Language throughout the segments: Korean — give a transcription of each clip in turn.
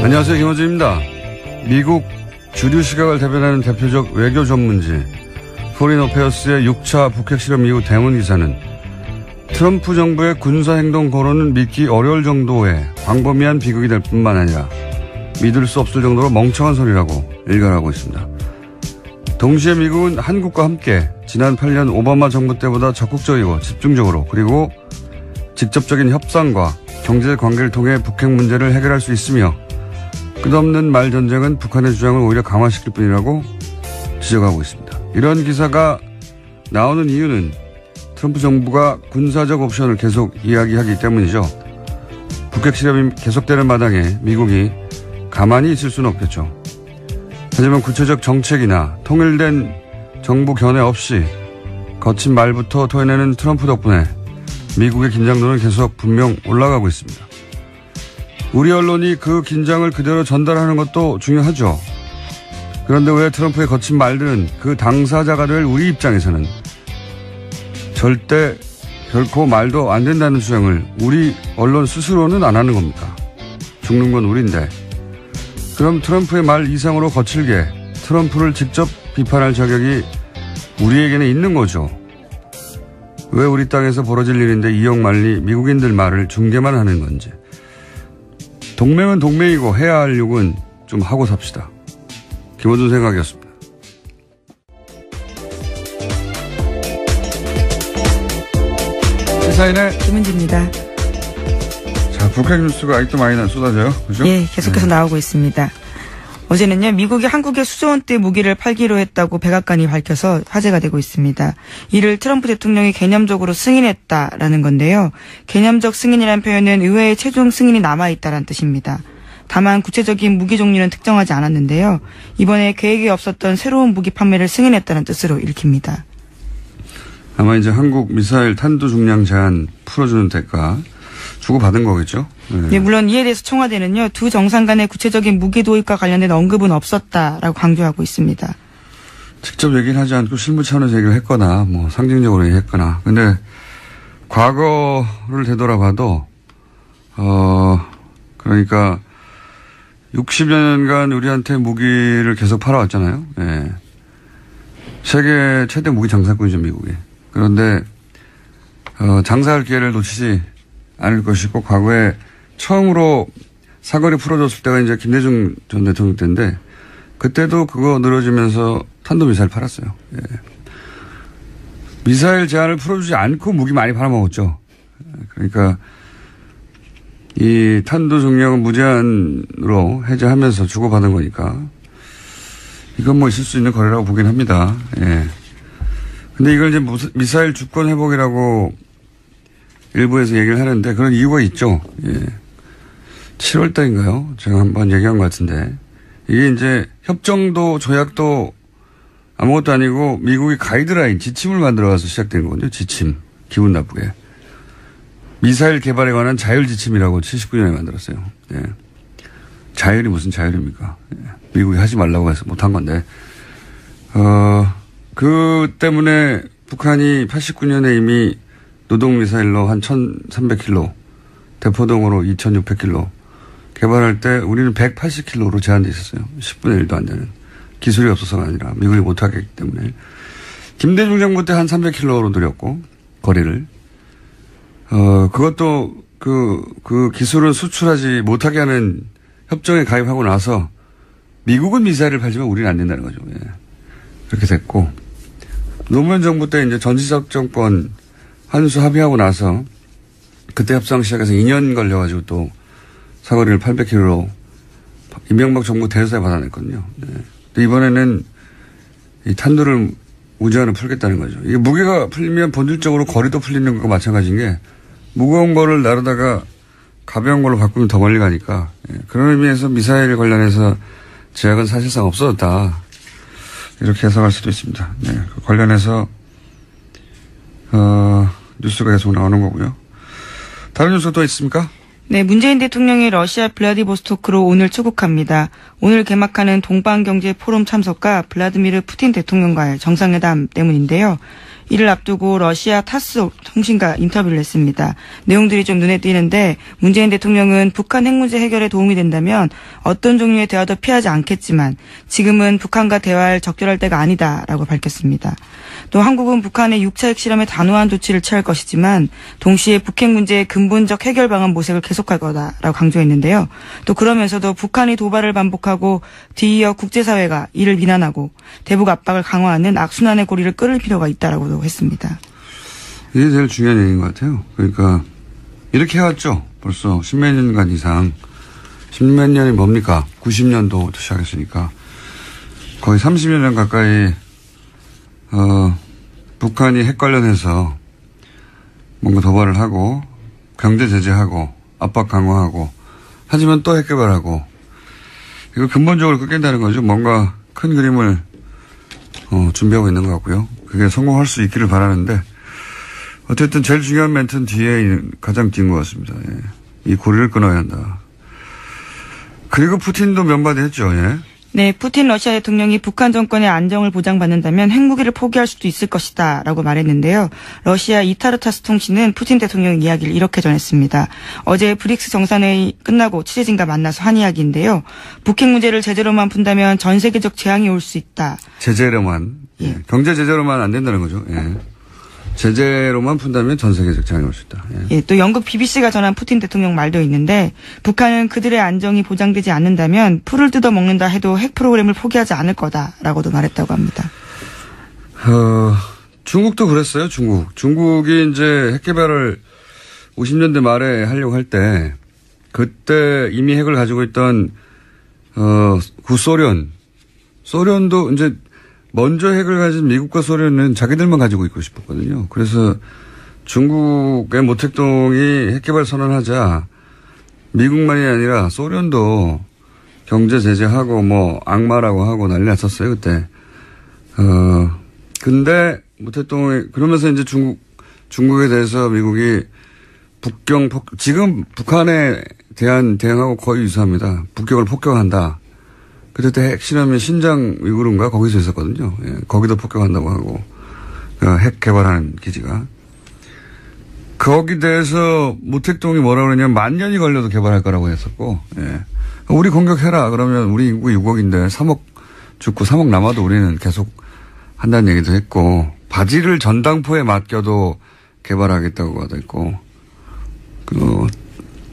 안녕하세요. 김호준입니다. 미국 주류 시각을 대변하는 대표적 외교 전문지 포린 어페어스의 6차 북핵 실험 이후 대문 기사는 트럼프 정부의 군사행동 거론은 믿기 어려울 정도의 광범위한 비극이 될 뿐만 아니라 믿을 수 없을 정도로 멍청한 소리라고 일갈하고 있습니다. 동시에 미국은 한국과 함께 지난 8년 오바마 정부 때보다 적극적이고 집중적으로 그리고 직접적인 협상과 경제 관계를 통해 북핵 문제를 해결할 수 있으며 끝없는 말 전쟁은 북한의 주장을 오히려 강화시킬 뿐이라고 지적하고 있습니다. 이런 기사가 나오는 이유는 트럼프 정부가 군사적 옵션을 계속 이야기하기 때문이죠. 북핵 실험이 계속되는 마당에 미국이 가만히 있을 수는 없겠죠. 하지만 구체적 정책이나 통일된 정부 견해 없이 거친 말부터 토해내는 트럼프 덕분에 미국의 긴장도는 계속 분명 올라가고 있습니다. 우리 언론이 그 긴장을 그대로 전달하는 것도 중요하죠. 그런데 왜 트럼프의 거친 말들은 그 당사자가 될 우리 입장에서는 절대 결코 말도 안 된다는 주장을 우리 언론 스스로는 안 하는 겁니까? 죽는 건 우리인데. 그럼 트럼프의 말 이상으로 거칠게 트럼프를 직접 비판할 자격이 우리에게는 있는 거죠. 왜 우리 땅에서 벌어질 일인데 이역만리 미국인들 말을 중계만 하는 건지. 동맹은 동맹이고 해야 할 욕은 좀 하고 삽시다. 김호준 생각이었습니다. 시사인의 김은지입니다. 자, 북핵 뉴스가 아직도 많이 쏟아져요. 그죠? 예, 계속해서 나오고 있습니다. 어제는요, 미국이 한국에 수조원대 무기를 팔기로 했다고 백악관이 밝혀서 화제가 되고 있습니다. 이를 트럼프 대통령이 개념적으로 승인했다라는 건데요. 개념적 승인이라는 표현은 의회의 최종 승인이 남아있다라는 뜻입니다. 다만 구체적인 무기 종류는 특정하지 않았는데요. 이번에 계획이 없었던 새로운 무기 판매를 승인했다는 뜻으로 읽힙니다. 아마 이제 한국 미사일 탄두 중량 제한 풀어주는 대가 주고받은 거겠죠? 네. 네, 물론 이에 대해서 청와대는요, 두 정상 간의 구체적인 무기 도입과 관련된 언급은 없었다라고 강조하고 있습니다. 직접 얘기를 하지 않고 실무 차원에서 얘기를 했거나, 뭐, 상징적으로 얘기했거나. 근데, 과거를 되돌아봐도, 그러니까, 60여 년간 우리한테 무기를 계속 팔아왔잖아요. 예. 세계 최대 무기 장사꾼이죠, 미국이. 그런데, 장사할 기회를 놓치지 않을 것이고, 과거에 처음으로 사거리 풀어줬을 때가 이제 김대중 전 대통령 때인데, 그때도 그거 늘어지면서 탄도미사일 팔았어요. 예. 미사일 제한을 풀어주지 않고 무기 많이 팔아먹었죠. 그러니까, 이 탄도 중량은 무제한으로 해제하면서 주고받은 거니까, 이건 뭐 있을 수 있는 거래라고 보긴 합니다. 예. 근데 이걸 이제 미사일 주권 회복이라고 일부에서 얘기를 하는데 그런 이유가 있죠. 예. 7월 달인가요? 제가 한번 얘기한 것 같은데. 이게 이제 협정도 조약도 아무것도 아니고 미국이 가이드라인, 지침을 만들어가서 시작된 거거든요. 지침. 기분 나쁘게. 미사일 개발에 관한 자율 지침이라고 79년에 만들었어요. 예. 자율이 무슨 자율입니까? 예. 미국이 하지 말라고 해서 못한 건데. 그 때문에 북한이 89년에 이미 노동미사일로 한 1300km, 대포동으로 2600km 개발할 때 우리는 180km로 제한되어 있었어요. 10분의 1도 안 되는. 기술이 없어서가 아니라 미국이 못하기 때문에. 김대중 정부 때 한 300km로 늘렸고, 거리를. 그것도 그 기술은 수출하지 못하게 하는 협정에 가입하고 나서 미국은 미사일을 팔지만 우리는 안 된다는 거죠. 예. 그렇게 됐고. 노무현 정부 때 이제 전시작전권 한수 합의하고 나서 그때 협상 시작해서 2년 걸려가지고 또 사거리를 800km로 이명박 정부 대서에 받아냈거든요. 네. 근데 이번에는 이 탄두를 무제한으로 풀겠다는 거죠. 이게 무게가 풀리면 본질적으로 거리도 풀리는 것과 마찬가지인 게 무거운 거를 나르다가 가벼운 걸로 바꾸면 더 멀리 가니까 그런 의미에서 미사일 관련해서 제약은 사실상 없어졌다. 이렇게 해석할 수도 있습니다. 네. 그 관련해서 뉴스가 계속 나오는 거고요. 다른 뉴스가 또 있습니까? 네, 문재인 대통령이 러시아 블라디보스토크로 오늘 출국합니다. 오늘 개막하는 동방경제 포럼 참석과 블라디미르 푸틴 대통령과의 정상회담 때문인데요. 이를 앞두고 러시아 타스 통신과 인터뷰를 했습니다. 내용들이 좀 눈에 띄는데 문재인 대통령은 북한 핵 문제 해결에 도움이 된다면 어떤 종류의 대화도 피하지 않겠지만 지금은 북한과 대화할 적절할 때가 아니다라고 밝혔습니다. 또 한국은 북한의 6차 핵실험에 단호한 조치를 취할 것이지만 동시에 북핵 문제의 근본적 해결 방안 모색을 계속할 거다라고 강조했는데요. 또 그러면서도 북한이 도발을 반복하고 뒤이어 국제사회가 이를 비난하고 대북 압박을 강화하는 악순환의 고리를 끊을 필요가 있다라고도 했습니다. 이게 제일 중요한 얘기인 것 같아요. 그러니까 이렇게 해왔죠. 벌써 10몇 년간 이상. 10몇 년이 뭡니까? 90년도부터 시작했으니까 거의 30여 년 가까이 북한이 핵 관련해서 뭔가 도발을 하고 경제 제재하고 압박 강화하고 하지만 또 핵 개발하고 이걸 근본적으로 끊긴다는 거죠. 뭔가 큰 그림을 준비하고 있는 것 같고요. 그게 성공할 수 있기를 바라는데 어쨌든 제일 중요한 멘트는 뒤에 가장 긴 것 같습니다. 예. 이 고리를 끊어야 한다. 그리고 푸틴도 몇 마디 했죠. 예. 네, 푸틴 러시아 대통령이 북한 정권의 안정을 보장받는다면 핵무기를 포기할 수도 있을 것이다 라고 말했는데요. 러시아 이타르타스 통신은 푸틴 대통령 이야기를 이렇게 전했습니다. 어제 브릭스 정상회의 끝나고 취재진과 만나서 한 이야기인데요. 북핵 문제를 제대로만 푼다면 전 세계적 재앙이 올 수 있다. 제재로만. 예. 경제 제재로만 안 된다는 거죠. 예. 제재로만 푼다면 전 세계적 재앙이 올 수 있다. 예. 예, 또 영국 BBC가 전한 푸틴 대통령 말도 있는데 북한은 그들의 안정이 보장되지 않는다면 풀을 뜯어먹는다 해도 핵 프로그램을 포기하지 않을 거다라고도 말했다고 합니다. 중국도 그랬어요. 중국이 이제 핵 개발을 50년대 말에 하려고 할 때 그때 이미 핵을 가지고 있던 소련도 이제 먼저 핵을 가진 미국과 소련은 자기들만 가지고 있고 싶었거든요. 그래서 중국의 모택동이 핵개발 선언하자 미국만이 아니라 소련도 경제 제재하고 뭐 악마라고 하고 난리 났었어요, 그때. 근데 모택동이 그러면서 이제 중국에 대해서 미국이 지금 북한에 대한 대응하고 거의 유사합니다. 북경을 폭격한다. 그때 핵실험이 신장 위구르인가 거기서 있었거든요. 예, 거기도 폭격한다고 하고 핵 개발하는 기지가. 거기 대해서 모택동이 뭐라고 그러냐면 10,000년이 걸려도 개발할 거라고 했었고 예. 우리 공격해라. 그러면 우리 인구 6억인데 3억 죽고 3억 남아도 우리는 계속 한다는 얘기도 했고 바지를 전당포에 맡겨도 개발하겠다고 하도 했고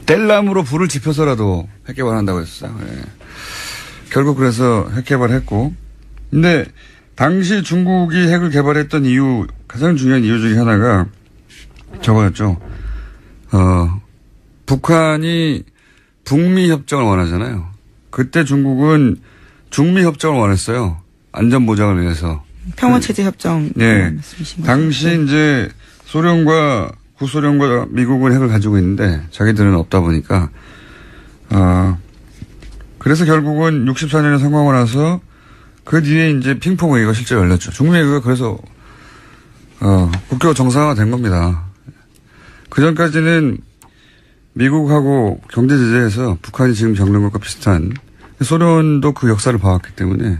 뗄나무로 불을 지펴서라도 핵 개발한다고 했어요. 예. 결국 그래서 핵 개발했고 근데 당시 중국이 핵을 개발했던 이유 가장 중요한 이유 중에 하나가 저거였죠. 북한이 북미 협정을 원하잖아요. 그때 중국은 중미 협정을 원했어요. 안전 보장을 위해서. 평화체제 협정. 네. 당시 이제 소련과 구소련과 미국은 핵을 가지고 있는데 자기들은 없다 보니까 그래서 결국은 64년에 성공하고 나서 그 뒤에 이제 핑퐁 회의가 실제 열렸죠. 중미 회의가 그래서 국교 정상화가 된 겁니다. 그 전까지는 미국하고 경제 제재해서 북한이 지금 겪는 것과 비슷한 소련도 그 역사를 봐왔기 때문에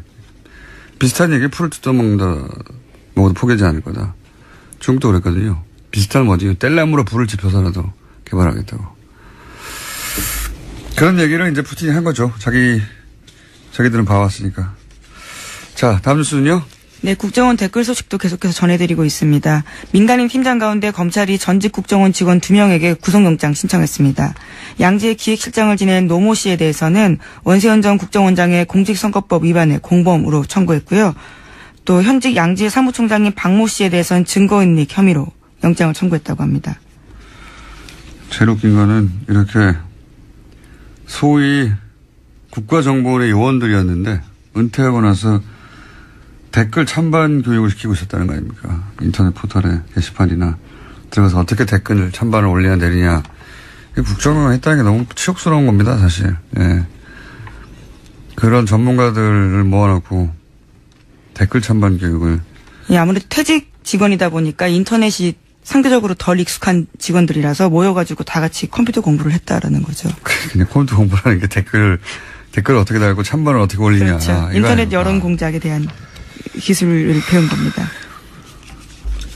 비슷한 얘기 풀을 뜯어먹는다 먹어도 포기하지 않을 거다. 중국도 그랬거든요. 비슷한 뭐지 뗄나무로 불을 지펴서라도 개발하겠다고. 그런 얘기를 이제 푸틴이 한 거죠. 자기들은 봐왔으니까. 자, 다음 뉴스는요? 네, 국정원 댓글 소식도 계속해서 전해드리고 있습니다. 민간인 팀장 가운데 검찰이 전직 국정원 직원 2명에게 구속영장 신청했습니다. 양지의 기획실장을 지낸 노모 씨에 대해서는 원세현 전 국정원장의 공직선거법 위반의 공범으로 청구했고요. 또 현직 양지의 사무총장인 박모 씨에 대해서는 증거인멸 혐의로 영장을 청구했다고 합니다. 제일 웃긴 거는 이렇게 소위 국가정보원의 요원들이었는데 은퇴하고 나서 댓글 찬반 교육을 시키고 있었다는 거 아닙니까? 인터넷 포털에 게시판이나 들어가서 어떻게 댓글 찬반을 올리냐 내리냐. 국정원 했다는 게 너무 치욕스러운 겁니다, 사실. 예. 그런 전문가들을 모아놓고 댓글 찬반 교육을. 예, 아무래도 퇴직 직원이다 보니까 인터넷이 상대적으로 덜 익숙한 직원들이라서 모여가지고 다 같이 컴퓨터 공부를 했다라는 거죠. 그냥 컴퓨터 공부라는 게 댓글을 어떻게 달고 찬반을 어떻게 올리냐. 그렇죠. 인터넷 여론 공작에 대한 기술을 배운 겁니다.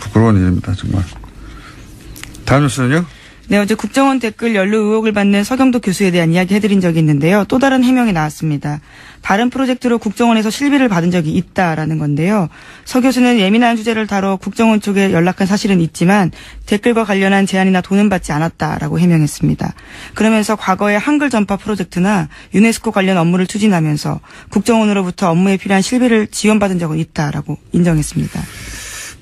부끄러운 일입니다, 정말. 다음 뉴스는요? 네, 어제 국정원 댓글 연루 의혹을 받는 서경덕 교수에 대한 이야기 해드린 적이 있는데요. 또 다른 해명이 나왔습니다. 다른 프로젝트로 국정원에서 실비를 받은 적이 있다라는 건데요. 서 교수는 예민한 주제를 다뤄 국정원 쪽에 연락한 사실은 있지만 댓글과 관련한 제안이나 돈은 받지 않았다라고 해명했습니다. 그러면서 과거에 한글 전파 프로젝트나 유네스코 관련 업무를 추진하면서 국정원으로부터 업무에 필요한 실비를 지원받은 적은 있다라고 인정했습니다.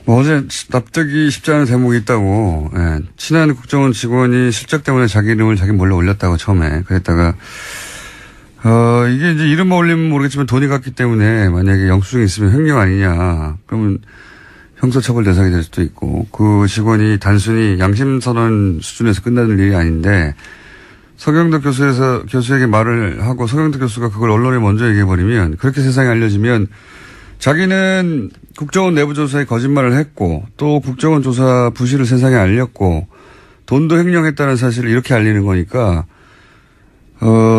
어제 납득이 쉽지 않은 대목이 있다고, 예. 친한 국정원 직원이 실적 때문에 자기 이름을 자기 몰래 올렸다고 처음에 그랬다가, 이게 이제 이름만 올리면 모르겠지만 돈이 갔기 때문에 만약에 영수증이 있으면 횡령 아니냐. 그러면 형사처벌 대상이 될 수도 있고, 그 직원이 단순히 양심선언 수준에서 끝나는 일이 아닌데, 서경덕 교수에게 말을 하고 서경덕 교수가 그걸 언론에 먼저 얘기해버리면, 그렇게 세상에 알려지면 자기는 국정원 내부 조사에 거짓말을 했고 또 국정원 조사 부실을 세상에 알렸고 돈도 횡령했다는 사실을 이렇게 알리는 거니까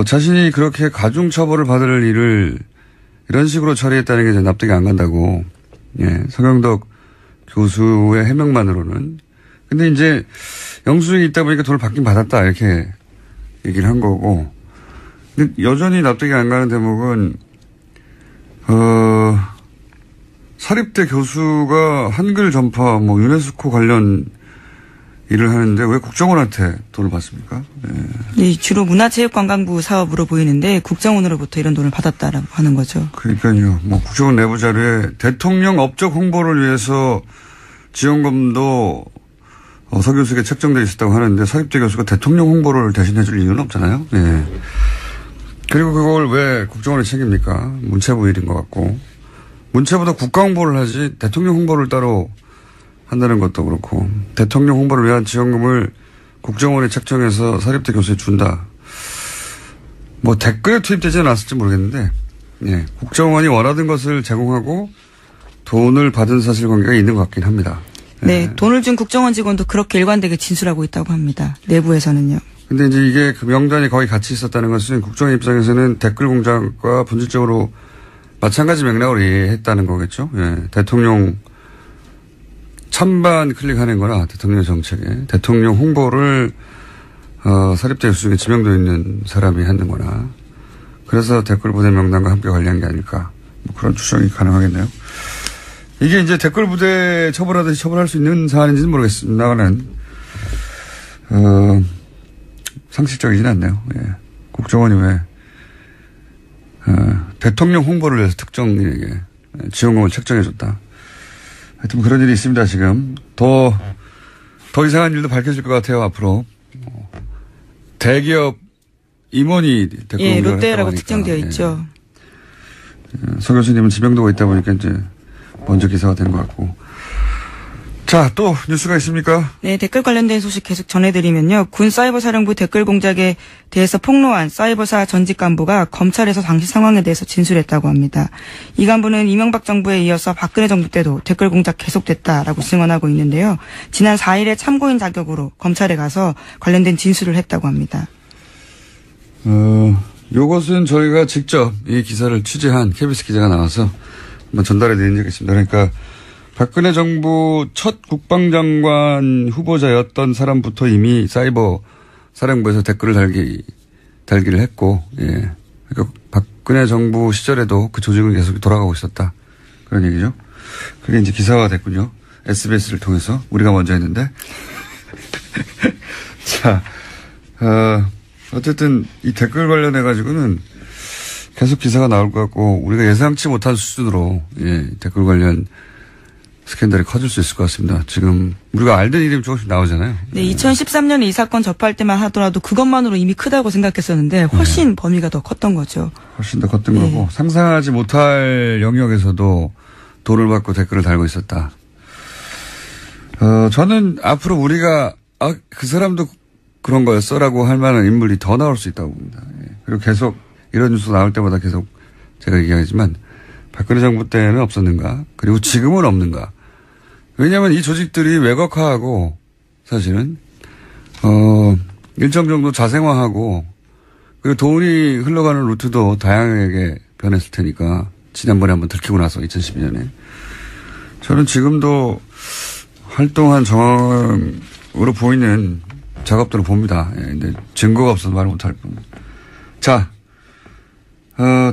자신이 그렇게 가중처벌을 받을 일을 이런 식으로 처리했다는 게 이제 납득이 안 간다고. 예, 서경덕 교수의 해명만으로는. 근데 이제 영수증이 있다 보니까 돈을 받긴 받았다 이렇게 얘기를 한 거고. 근데 여전히 납득이 안 가는 대목은 사립대 교수가 한글 전파, 유네스코 관련 일을 하는데 왜 국정원한테 돈을 받습니까? 네, 주로 문화체육관광부 사업으로 보이는데 국정원으로부터 이런 돈을 받았다라고 하는 거죠. 그러니까요. 국정원 내부 자료에 대통령 업적 홍보를 위해서 지원금도 서 교수에게 책정되어 있었다고 하는데 사립대 교수가 대통령 홍보를 대신해 줄 이유는 없잖아요. 네. 그리고 그걸 왜 국정원이 책입니까? 문체부 일인 것 같고. 문체부도 국가 홍보를 하지 대통령 홍보를 따로 한다는 것도 그렇고 대통령 홍보를 위한 지원금을 국정원에 책정해서 사립대 교수에 준다. 댓글에 투입되지는 않았을지 모르겠는데 예, 국정원이 원하던 것을 제공하고 돈을 받은 사실관계가 있는 것 같긴 합니다. 네, 예. 돈을 준 국정원 직원도 그렇게 일관되게 진술하고 있다고 합니다. 내부에서는요. 근데 이제 이게 그 명단이 거의 같이 있었다는 것은 국정원 입장에서는 댓글 공작과 본질적으로 마찬가지 맥락으로 이해했다는 거겠죠. 예. 대통령 찬반 클릭하는 거나 대통령 정책에 대통령 홍보를 사립대 교수 중에 지명되어 있는 사람이 하는 거나 그래서 댓글 부대 명단과 함께 관리한 게 아닐까. 그런 추정이 가능하겠네요. 이게 이제 댓글 부대 처벌하듯이 처벌할 수 있는 사안인지는 모르겠습니다만은 상식적이진 않네요. 예. 국정원이 왜 대통령 홍보를 위해서 특정인에게 지원금을 책정해줬다. 하여튼 그런 일이 있습니다, 지금. 더 이상한 일도 밝혀질 것 같아요, 앞으로. 대기업 임원이 댓글 예, 롯데라고 특정되어 있죠. 서 교수님은 지명도가 있다 보니까 이제 먼저 기사가 된 것 같고. 자, 또 뉴스가 있습니까? 네, 댓글 관련된 소식 계속 전해드리면요. 군 사이버사령부 댓글 공작에 대해서 폭로한 사이버사 전직 간부가 검찰에서 당시 상황에 대해서 진술했다고 합니다. 이 간부는 이명박 정부에 이어서 박근혜 정부 때도 댓글 공작 계속됐다라고 증언하고 있는데요. 지난 4일에 참고인 자격으로 검찰에 가서 관련된 진술을 했다고 합니다. 요것은 저희가 직접 이 기사를 취재한 KBS 기자가 나와서 한번 전달해 드린 적이 있습니다. 그러니까 박근혜 정부 첫 국방장관 후보자였던 사람부터 이미 사이버 사령부에서 댓글을 달기를 했고, 예. 그러니까 박근혜 정부 시절에도 그 조직은 계속 돌아가고 있었다. 그런 얘기죠. 그게 이제 기사화 됐군요. SBS를 통해서. 우리가 먼저 했는데. 자, 어쨌든 이 댓글 관련해가지고는 계속 기사가 나올 것 같고, 우리가 예상치 못한 수준으로, 예, 댓글 관련 스캔들이 커질 수 있을 것 같습니다. 지금 우리가 알던 이름이 조금씩 나오잖아요. 네, 2013년에 이 사건 접할 때만 하더라도 그것만으로 이미 크다고 생각했었는데 훨씬 범위가 더 컸던 거죠. 훨씬 더 컸던 거고 상상하지 못할 영역에서도 돈을 받고 댓글을 달고 있었다. 저는 앞으로 우리가 그 사람도 그런 거였어라고 할 만한 인물이 더 나올 수 있다고 봅니다. 그리고 계속 이런 뉴스 나올 때마다 계속 제가 얘기하지만 박근혜 정부 때는 없었는가? 그리고 지금은 없는가? 왜냐하면 이 조직들이 외곽화하고 사실은 일정 정도 자생화하고 그리고 돈이 흘러가는 루트도 다양하게 변했을 테니까 지난번에 한번 들키고 나서 2012년에 저는 지금도 활동한 정황으로 보이는 작업들을 봅니다. 예, 근데 증거가 없어서 말 못할 뿐. 자,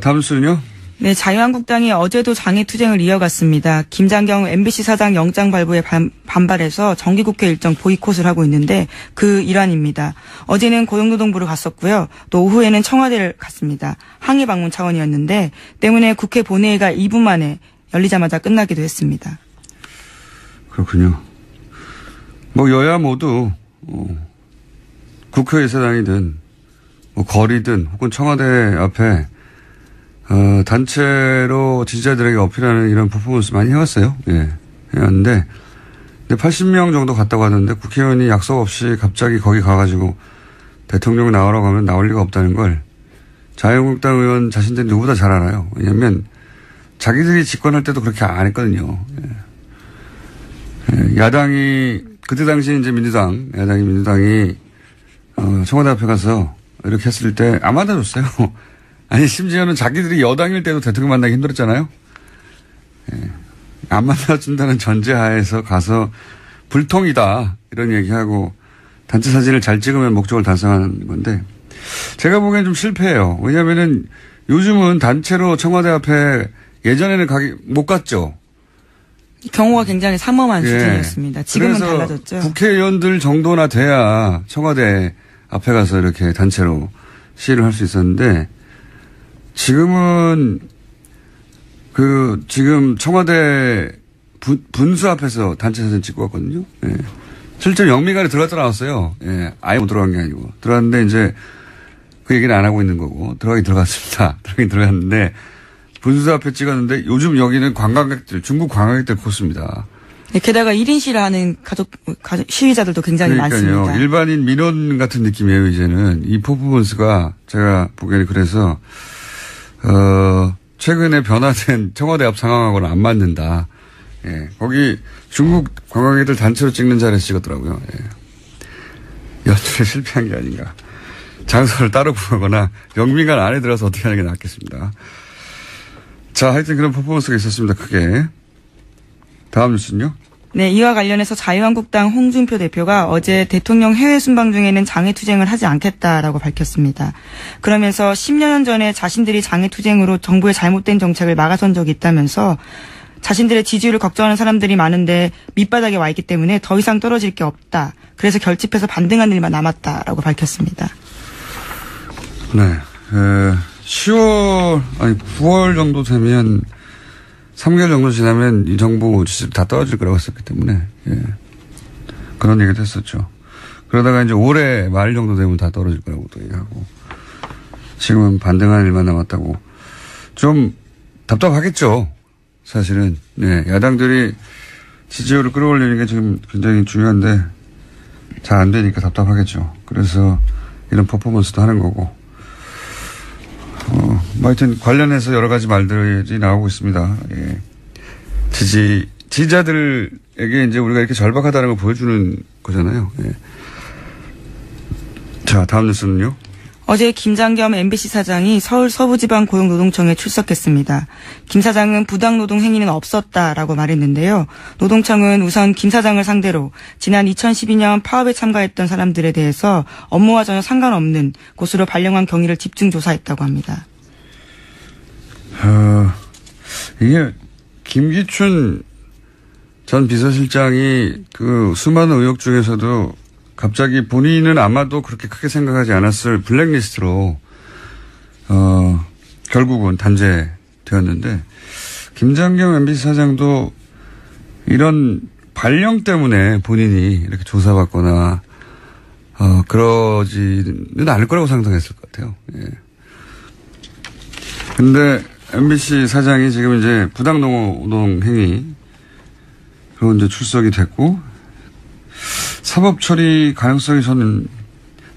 다음 수는요? 네, 자유한국당이 어제도 장애투쟁을 이어갔습니다. 김장겸 MBC 사장 영장 발부에 반발해서 정기국회 일정 보이콧을 하고 있는데 그 일환입니다. 어제는 고용노동부를 갔었고요. 또 오후에는 청와대를 갔습니다. 항의 방문 차원이었는데 때문에 국회 본회의가 2분 만에 열리자마자 끝나기도 했습니다. 그렇군요. 뭐 여야 모두 국회의사당이든 뭐 거리든 혹은 청와대 앞에 단체로 지지자들에게 어필하는 이런 퍼포먼스 많이 해왔어요. 예. 해왔는데, 80명 정도 갔다고 하는데 국회의원이 약속 없이 갑자기 거기 가가지고 대통령 나오라고 하면 나올 리가 없다는 걸 자유한국당 의원 자신들이 누구보다 잘 알아요. 왜냐면 자기들이 집권할 때도 그렇게 안 했거든요. 예. 예. 야당이, 그때 당시 이제 민주당이 청와대 앞에 가서 이렇게 했을 때 안 받아줬어요. 아니, 심지어는 자기들이 여당일 때도 대통령 만나기 힘들었잖아요. 예. 안 만나준다는 전제하에서 가서 불통이다. 이런 얘기하고 단체 사진을 잘 찍으면 목적을 달성하는 건데 제가 보기엔 좀 실패해요. 왜냐면은 요즘은 단체로 청와대 앞에 예전에는 못 갔죠. 경우가 굉장히 삼엄한 예. 수준이었습니다. 지금은 그래서 달라졌죠. 국회의원들 정도나 돼야 청와대 앞에 가서 이렇게 단체로 시위를 할 수 있었는데 지금은 지금 청와대 분수 앞에서 단체 사진 찍고 왔거든요. 예. 실제로 영미관에 들어갔다 나왔어요. 예. 아예 못 들어간 게 아니고. 들어갔는데 이제 그 얘기는 안 하고 있는 거고. 들어갔습니다. 들어가긴 들어갔는데 분수 앞에 찍었는데 요즘 여기는 중국 관광객들 코스입니다. 네, 게다가 1인 시위하는 시위자들도 굉장히 그러니까요. 많습니다. 일반인 민원 같은 느낌이에요, 이제는. 이 퍼포먼스가 제가 보기에는 그래서 최근에 변화된 청와대 앞 상황하고는 안 맞는다. 예. 거기 중국 관광객들 단체로 찍는 자리에서 찍었더라고요. 예. 연출에 실패한 게 아닌가. 장소를 따로 구하거나 영민관 안에 들어서 어떻게 하는 게 낫겠습니다. 자, 하여튼 그런 퍼포먼스가 있었습니다. 크게. 다음 뉴스는요? 네, 이와 관련해서 자유한국당 홍준표 대표가 어제 대통령 해외 순방 중에는 장애투쟁을 하지 않겠다라고 밝혔습니다. 그러면서 10년 전에 자신들이 장애투쟁으로 정부의 잘못된 정책을 막아선 적이 있다면서 자신들의 지지율을 걱정하는 사람들이 많은데 밑바닥에 와 있기 때문에 더 이상 떨어질 게 없다. 그래서 결집해서 반등하는 일만 남았다라고 밝혔습니다. 네. 9월 정도 되면 3개월 정도 지나면 이 정부 지지율 다 떨어질 거라고 했었기 때문에, 예. 그런 얘기도 했었죠. 그러다가 이제 올해 말 정도 되면 다 떨어질 거라고 또 얘기하고, 지금은 반등하는 일만 남았다고. 좀 답답하겠죠. 사실은. 네. 야당들이 지지율을 끌어올리는 게 지금 굉장히 중요한데, 잘 안 되니까 답답하겠죠. 그래서 이런 퍼포먼스도 하는 거고. 하여튼 관련해서 여러 가지 말들이 나오고 있습니다. 예. 지지자들에게 이제 우리가 이렇게 절박하다는 걸 보여주는 거잖아요. 예. 자, 다음 뉴스는요. 어제 김장겸 MBC 사장이 서울 서부지방고용노동청에 출석했습니다. 김 사장은 부당노동 행위는 없었다라고 말했는데요. 노동청은 우선 김 사장을 상대로 지난 2012년 파업에 참가했던 사람들에 대해서 업무와 전혀 상관없는 곳으로 발령한 경위를 집중 조사했다고 합니다. 이게 김기춘 전 비서실장이 그 수많은 의혹 중에서도 갑자기 본인은 아마도 그렇게 크게 생각하지 않았을 블랙리스트로 결국은 단죄되었는데 김장겸 MBC 사장도 이런 발령 때문에 본인이 이렇게 조사받거나 그러지는 않을 거라고 상상했을 것 같아요. 예. 근데 MBC 사장이 지금 이제 부당노동 행위 그런 이제 출석이 됐고 사법 처리 가능성이 저는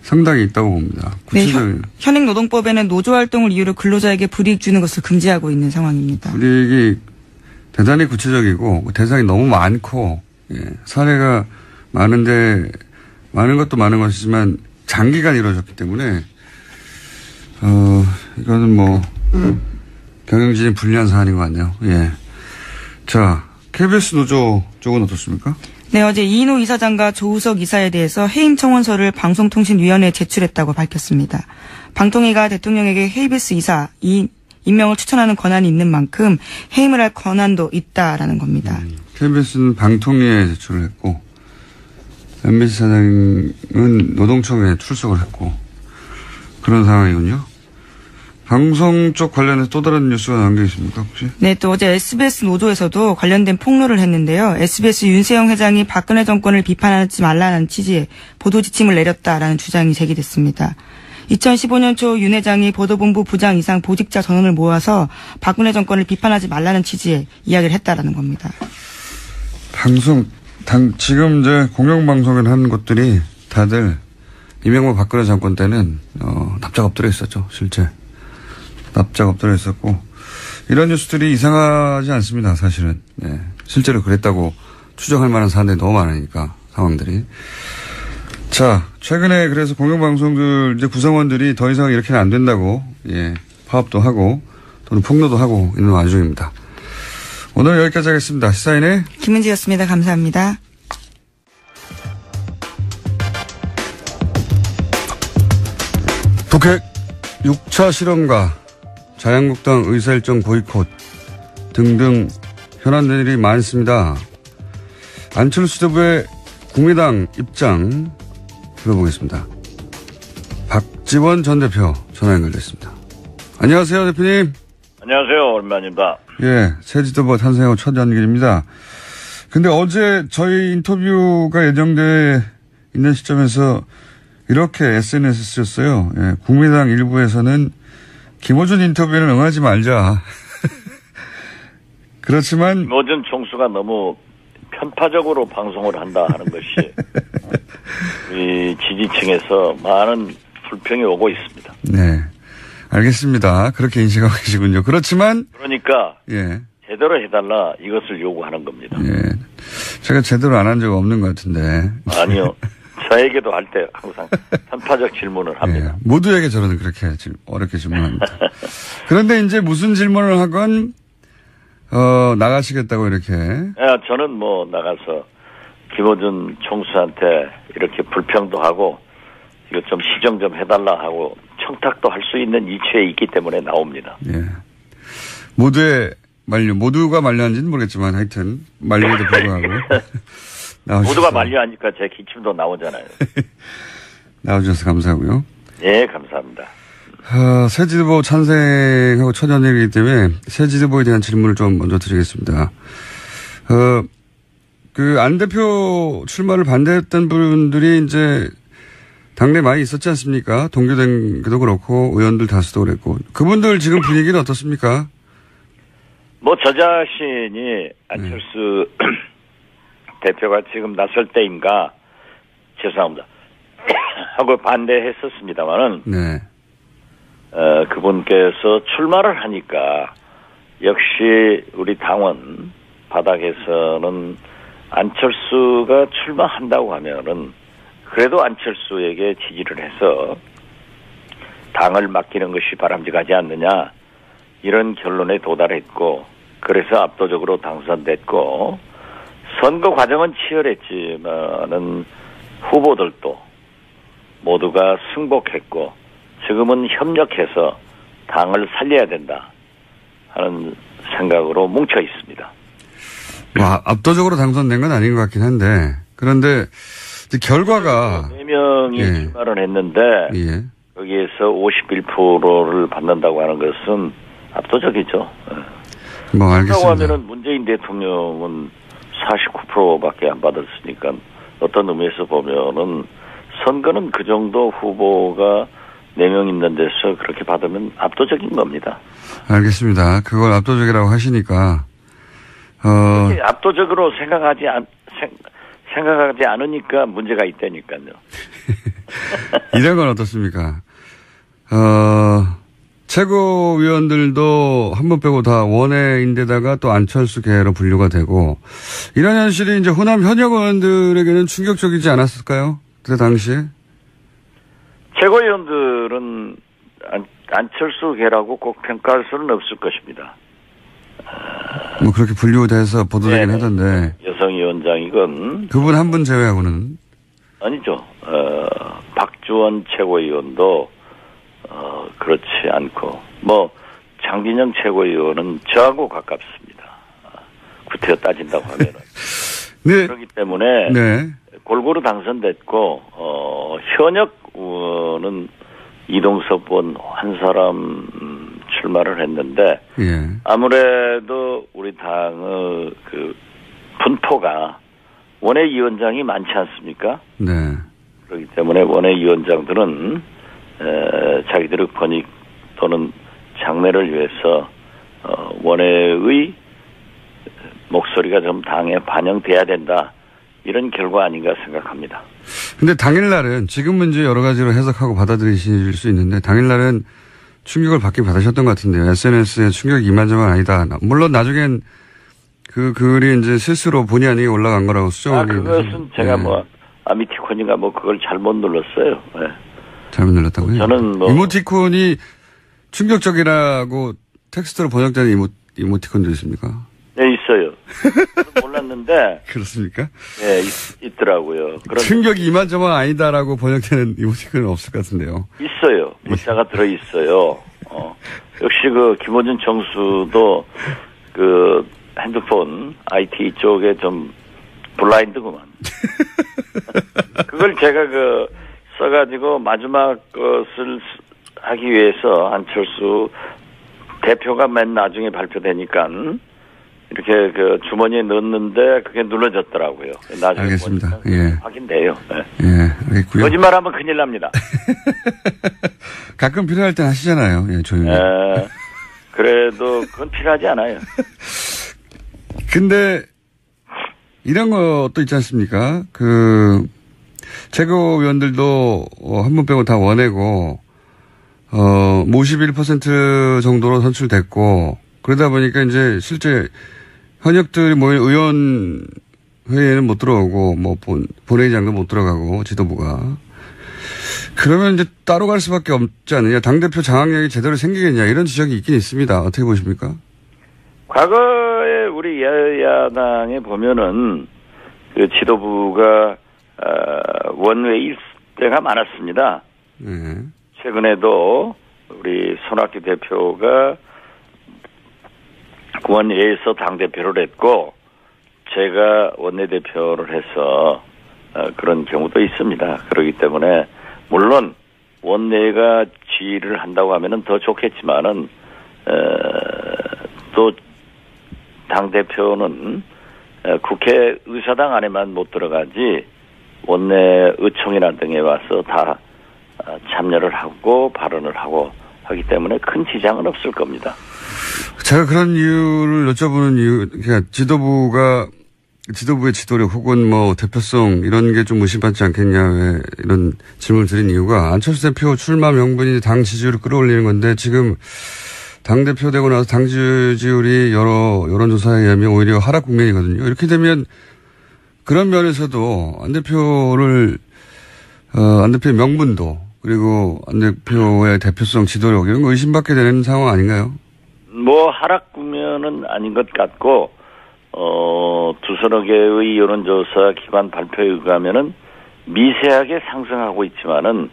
상당히 있다고 봅니다. 네, 현행노동법에는 노조활동을 이유로 근로자에게 불이익 주는 것을 금지하고 있는 상황입니다. 불이익이 대단히 구체적이고 대상이 너무 많고 예, 사례가 많은데 많은 것도 많은 것이지만 장기간 이루어졌기 때문에 이거는 뭐 경영진이 불리한 사안인 것 같네요. 예. 자, KBS 노조 쪽은 어떻습니까? 네, 어제 이인호 이사장과 조우석 이사에 대해서 해임 청원서를 방송통신위원회에 제출했다고 밝혔습니다. 방통위가 대통령에게 KBS 이사 임명을 추천하는 권한이 있는 만큼 해임을 할 권한도 있다라는 겁니다. KBS는 방통위에 제출을 했고 MBC 사장은 노동청에 출석을 했고 그런 상황이군요. 방송 쪽 관련해서 또 다른 뉴스가 나온 게 있습니까 혹시? 네, 또 어제 SBS 노조에서도 관련된 폭로를 했는데요. SBS 윤세영 회장이 박근혜 정권을 비판하지 말라는 취지의 보도 지침을 내렸다라는 주장이 제기됐습니다. 2015년 초 윤 회장이 보도본부 부장 이상 보직자 전원을 모아서 박근혜 정권을 비판하지 말라는 취지의 이야기를 했다라는 겁니다. 지금 이제 공영방송을 하는 것들이 다들 이명박 박근혜 정권 때는 납작 엎드려 있었죠. 실제. 납작 엎드려 있었고 이런 뉴스들이 이상하지 않습니다. 사실은. 네. 실제로 그랬다고 추정할 만한 사안들이 너무 많으니까 상황들이. 자, 최근에 그래서 공영방송들 이제 구성원들이 더 이상 이렇게는 안 된다고 파업도 하고 또는 폭로도 하고 있는 와중입니다. 오늘 여기까지 하겠습니다. 시사인의 김은지였습니다. 감사합니다. 북핵 6차 실험과 자유한국당 의사일정 보이콧 등등 현안된 일이 많습니다. 안철수 대표의 국민당 입장 들어보겠습니다. 박지원 전 대표 전화 연결됐습니다. 안녕하세요, 대표님. 안녕하세요, 오랜만입니다. 예, 새 지도부 탄생하고 첫 연결입니다. 근데 어제 저희 인터뷰가 예정돼 있는 시점에서 이렇게 SNS에 쓰였어요. 예, 국민당 일부에서는 김어준 인터뷰에는 응하지 말자. 그렇지만 김어준 총수가 너무 편파적으로 방송을 한다 하는 것이 이 지지층에서 많은 불평이 오고 있습니다. 네, 알겠습니다. 그렇게 인식하고 계시군요. 그렇지만 그러니까 예, 제대로 해달라 이것을 요구하는 겁니다. 예, 제가 제대로 안 한 적 없는 것 같은데. 아니요. 저에게도 할 때 항상 편파적 질문을 합니다. 예, 모두에게 저는 그렇게 어렵게 질문합니다. 그런데 이제 무슨 질문을 하건 나가시겠다고 이렇게. 저는 뭐 나가서 김어준 총수한테 이렇게 불평도 하고 이거 좀 시정 좀 해달라 하고 청탁도 할 수 있는 이치에 있기 때문에 나옵니다. 예. 모두가 만류한지는 모르겠지만 하여튼 만류에도 불구하고. 모두가 만류하니까 제 기침도 나오잖아요. 나와주셔서 감사하고요. 네, 감사합니다. 새 지도부 찬생하고 첫 연예이기 때문에 새 지도부에 대한 질문을 좀 먼저 드리겠습니다. 안 대표 출마를 반대했던 분들이 이제 당내 많이 있었지 않습니까? 동교대도 그렇고 의원들 다수도 그랬고 그분들 지금 분위기는 어떻습니까? 뭐 저 자신이 안철수 대표가 지금 나설 때인가 죄송합니다 하고 반대했었습니다만은 네. 그분께서 출마를 하니까 역시 우리 당원 바닥에서는 안철수가 출마한다고 하면은 그래도 안철수에게 지지를 해서 당을 맡기는 것이 바람직하지 않느냐 이런 결론에 도달했고 그래서 압도적으로 당선됐고 선거 과정은 치열했지만은 후보들도 모두가 승복했고 지금은 협력해서 당을 살려야 된다 하는 생각으로 뭉쳐 있습니다. 압도적으로 당선된 건 아닌 것 같긴 한데 그런데 결과가 4명이 출마를 했는데 거기에서 51%를 받는다고 하는 것은 압도적이죠. 뭐 알겠습니다. 하면은 문재인 대통령은 49%밖에 안 받았으니까 어떤 의미에서 보면은 선거는 그 정도 후보가 4명 있는 데서 그렇게 받으면 압도적인 겁니다. 알겠습니다. 그걸 압도적이라고 하시니까 압도적으로 생각하지 않으니까 문제가 있다니까요. 이런 건 어떻습니까? 최고위원들도 한 번 빼고 다 원외인데다가 또 안철수 계로 분류가 되고 이런 현실이 이제 호남 현역 의원들에게는 충격적이지 않았을까요? 그때 당시에? 최고위원들은 안철수 계라고 꼭 평가할 수는 없을 것입니다. 뭐 그렇게 분류돼서 보도되긴 하던데. 여성 위원장 위원장이건 그분 한 분 제외하고는 아니죠. 박주원 최고위원도 그렇지 않고 뭐 장진영 최고위원은 저하고 가깝습니다. 구태여 따진다고 하면은. 네. 그렇기 때문에 네. 골고루 당선됐고 현역 의원은 이동섭 의원 한 사람 출마를 했는데 예. 아무래도 우리 당의 그 분포가 원외위원장이 많지 않습니까? 네. 그렇기 때문에 원외위원장들은 자기들의 권익 또는 장래를 위해서 원외의 목소리가 좀 당에 반영돼야 된다. 이런 결과 아닌가 생각합니다. 근데 당일날은 지금은 이제 여러 가지로 해석하고 받아들이실 수 있는데 당일날은 충격을 받긴 받으셨던 것 같은데요. SNS에 충격이 이만저만 아니다. 물론 나중엔 그 글이 이제 스스로 본의 아니게 올라간 거라고 수정하기. 그것은 제가 뭐 아미티콘인가 뭐 그걸 잘못 눌렀어요. 네. 잘못 눌렀다고요? 저는 뭐 이모티콘이 충격적이라고 텍스트로 번역되는 이모티콘도 있습니까? 네, 있어요. 저는 몰랐는데. 그렇습니까? 네, 있더라고요. 충격이 이만저만 아니다라고 번역되는 이모티콘은 없을 것 같은데요. 있어요. 문자가 들어있어요. 역시 그 김호준 정수도 그 핸드폰 IT 쪽에 좀 블라인드구만. 그걸 제가 써가지고 마지막 것을 하기 위해서 안철수 대표가 맨 나중에 발표되니까 이렇게 주머니에 넣었는데 그게 눌러졌더라고요. 나중에 알겠습니다. 예. 확인돼요. 네. 예, 알겠고요. 거짓말하면 큰일 납니다. 가끔 필요할 땐 하시잖아요. 예, 조용히. 그래도 그건 필요하지 않아요. 근데 이런 것도 있지 않습니까? 최고위원들도 한 분 빼고 다 원내고 51% 정도로 선출됐고 그러다 보니까 이제 실제 현역들이 모인 의원 회의에는 못 들어오고 뭐 본회의장도 못 들어가고 지도부가 그러면 이제 따로 갈 수밖에 없지 않느냐. 당대표 장악력이 제대로 생기겠냐 이런 지적이 있긴 있습니다. 어떻게 보십니까? 과거에 우리 여야당에 보면은 그 지도부가 원외일 때가 많았습니다. 네. 최근에도 우리 손학규 대표가 원외에서 당대표를 했고 제가 원내대표를 해서 그런 경우도 있습니다. 그렇기 때문에 물론 원내가 지휘를 한다고 하면은 더 좋겠지만은 또 당대표는 국회 의사당 안에만 못 들어가지 원내 의총이나 등에 와서 다 참여를 하고 발언을 하고 하기 때문에 큰 지장은 없을 겁니다. 제가 그런 이유를 여쭤보는 이유, 그러니까 지도부의 지도력 혹은 뭐 대표성 이런 게 좀 의심받지 않겠냐 왜 이런 질문을 드린 이유가 안철수 대표 출마 명분이 당 지지율을 끌어올리는 건데 지금 당대표 되고 나서 당 지지율이 여러 여론조사에 의하면 오히려 하락 국면이거든요. 이렇게 되면 그런 면에서도 안 대표의 명분도 그리고 안 대표의 대표성 지도력 이런 거 의심받게 되는 상황 아닌가요? 뭐 하락 국면은 아닌 것 같고 두서너 개의 여론조사 기관 발표에 의하면은 미세하게 상승하고 있지만은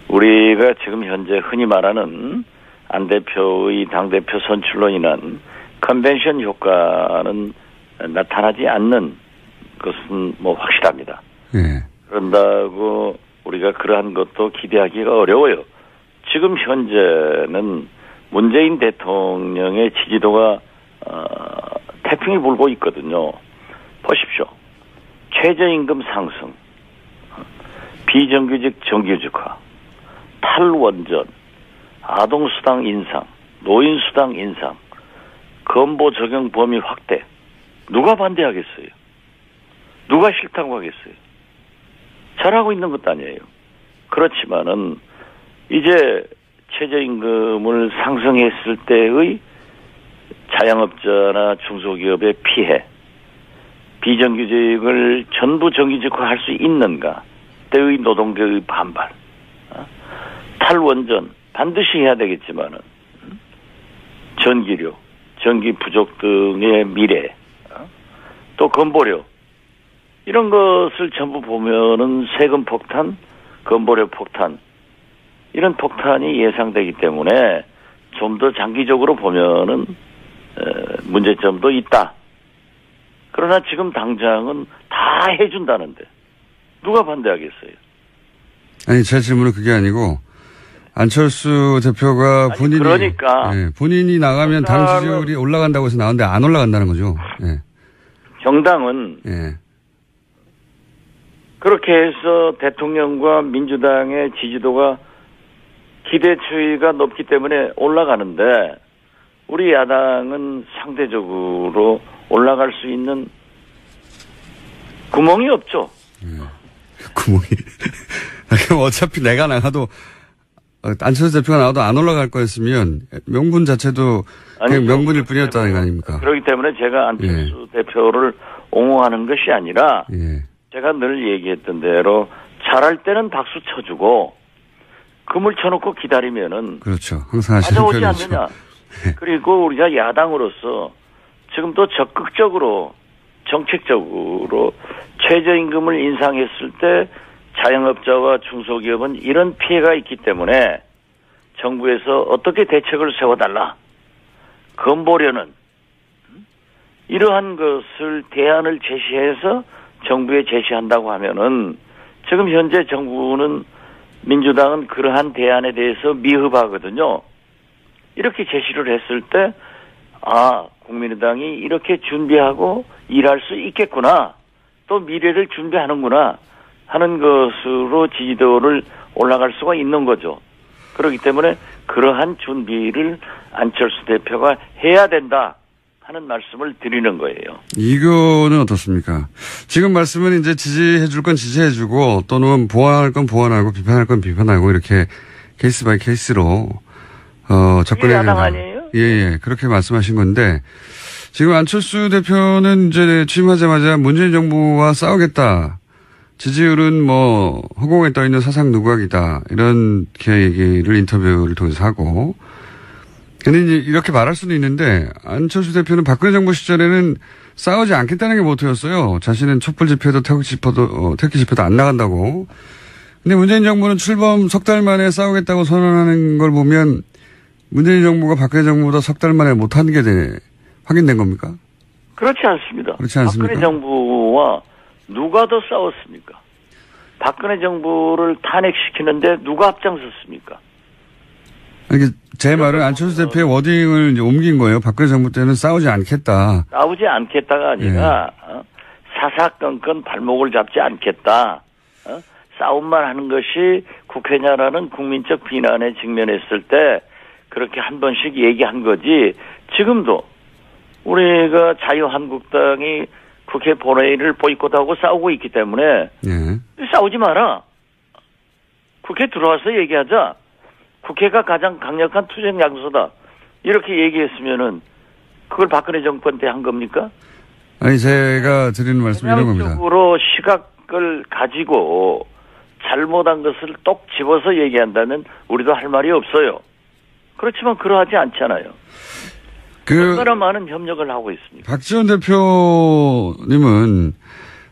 우리가 지금 현재 흔히 말하는 안 대표의 당대표 선출로 인한 컨벤션 효과는 나타나지 않는 것은 뭐 확실합니다. 네. 그런다고 우리가 그러한 것도 기대하기가 어려워요. 지금 현재는 문재인 대통령의 지지도가 태풍이 불고 있거든요. 보십시오. 최저임금 상승, 비정규직 정규직화, 탈원전, 아동수당 인상, 노인수당 인상, 건보 적용 범위 확대. 누가 반대하겠어요? 누가 싫다고 하겠어요? 잘하고 있는 것도 아니에요. 그렇지만은 이제 최저임금을 상승했을 때의 자영업자나 중소기업의 피해, 비정규직을 전부 정규직화할 수 있는가 때의 노동계의 반발, 탈원전 반드시 해야 되겠지만은 전기료, 전기 부족 등의 미래, 또 건보료 이런 것을 전부 보면은 세금 폭탄, 건보료 폭탄, 이런 폭탄이 예상되기 때문에 좀 더 장기적으로 보면은 문제점도 있다. 그러나 지금 당장은 다 해준다는데 누가 반대하겠어요? 아니, 제 질문은 그게 아니고 안철수 대표가 본인이 그러니까 본인이 나가면 당 지지율이 올라간다고 해서 나왔는데 안 올라간다는 거죠. 예. 정당은 예. 그렇게 해서 대통령과 민주당의 지지도가 기대치가 높기 때문에 올라가는데 우리 야당은 상대적으로 올라갈 수 있는 구멍이 없죠. 구멍이. 그럼 어차피 내가 나가도 안철수 대표가 나와도 안 올라갈 거였으면 명분 자체도 그냥 명분일 뿐이었다는 거 아닙니까? 그렇기 때문에 제가 안철수 대표를 옹호하는 것이 아니라 제가 늘 얘기했던 대로 잘할 때는 박수 쳐주고 그물 쳐놓고 기다리면은 그렇죠. 항상 하시는 찾아오지 편이죠. 않느냐. 그리고 우리가 야당으로서 지금 또 적극적으로 정책적으로 최저임금을 인상했을 때 자영업자와 중소기업은 이런 피해가 있기 때문에 정부에서 어떻게 대책을 세워달라. 건보료는 이러한 것을 대안을 제시해서 정부에 제시한다고 하면은 지금 현재 정부는 민주당은 그러한 대안에 대해서 미흡하거든요. 이렇게 제시를 했을 때 국민의당이 이렇게 준비하고 일할 수 있겠구나. 또 미래를 준비하는구나 하는 것으로 지지도를 올라갈 수가 있는 거죠. 그렇기 때문에 그러한 준비를 안철수 대표가 해야 된다 하는 말씀을 드리는 거예요. 이거는 어떻습니까? 지금 말씀은 이제 지지해 줄 건 지지해 주고 또는 보완할 건 보완하고 비판할 건 비판하고 이렇게 케이스 바이 케이스로 접근해야 된다. 야당 아니에요? 예. 그렇게 말씀하신 건데 지금 안철수 대표는 이제 취임하자마자 문재인 정부와 싸우겠다. 지지율은 허공에 떠 있는 사상 누각이다. 이렇게 얘기를 인터뷰를 통해서 하고. 근데 이제 이렇게 말할 수는 있는데 안철수 대표는 박근혜 정부 시절에는 싸우지 않겠다는 게 모토였어요. 자신은 촛불 집회도 태극기 집회도 안 나간다고. 근데 문재인 정부는 출범 석 달 만에 싸우겠다고 선언하는 걸 보면 문재인 정부가 박근혜 정부보다 석 달 만에 못한 게 확인된 겁니까? 그렇지 않습니다. 그렇지 않습니까? 박근혜 정부와 누가 더 싸웠습니까? 박근혜 정부를 탄핵시키는데 누가 앞장섰습니까? 제 말은 안철수 대표의 워딩을 이제 옮긴 거예요. 박근혜 정부 때는 싸우지 않겠다. 싸우지 않겠다가 아니라 사사건건 발목을 잡지 않겠다. 싸움만 하는 것이 국회냐라는 국민적 비난에 직면했을 때 그렇게 한 번씩 얘기한 거지. 지금도 우리가 자유한국당이 국회 본회의를 보이콧하고 싸우고 있기 때문에 싸우지 마라. 국회 들어와서 얘기하자. 국회가 가장 강력한 투쟁 장소다. 이렇게 얘기했으면은 그걸 박근혜 정권 때 한 겁니까? 아니 제가 드리는 말씀이 이런 겁니다. 전향적으로 시각을 가지고 잘못한 것을 똑 집어서 얘기한다면 우리도 할 말이 없어요. 그렇지만 그러하지 않잖아요. 얼마나 많은 협력을 하고 있습니다. 박지원 대표님은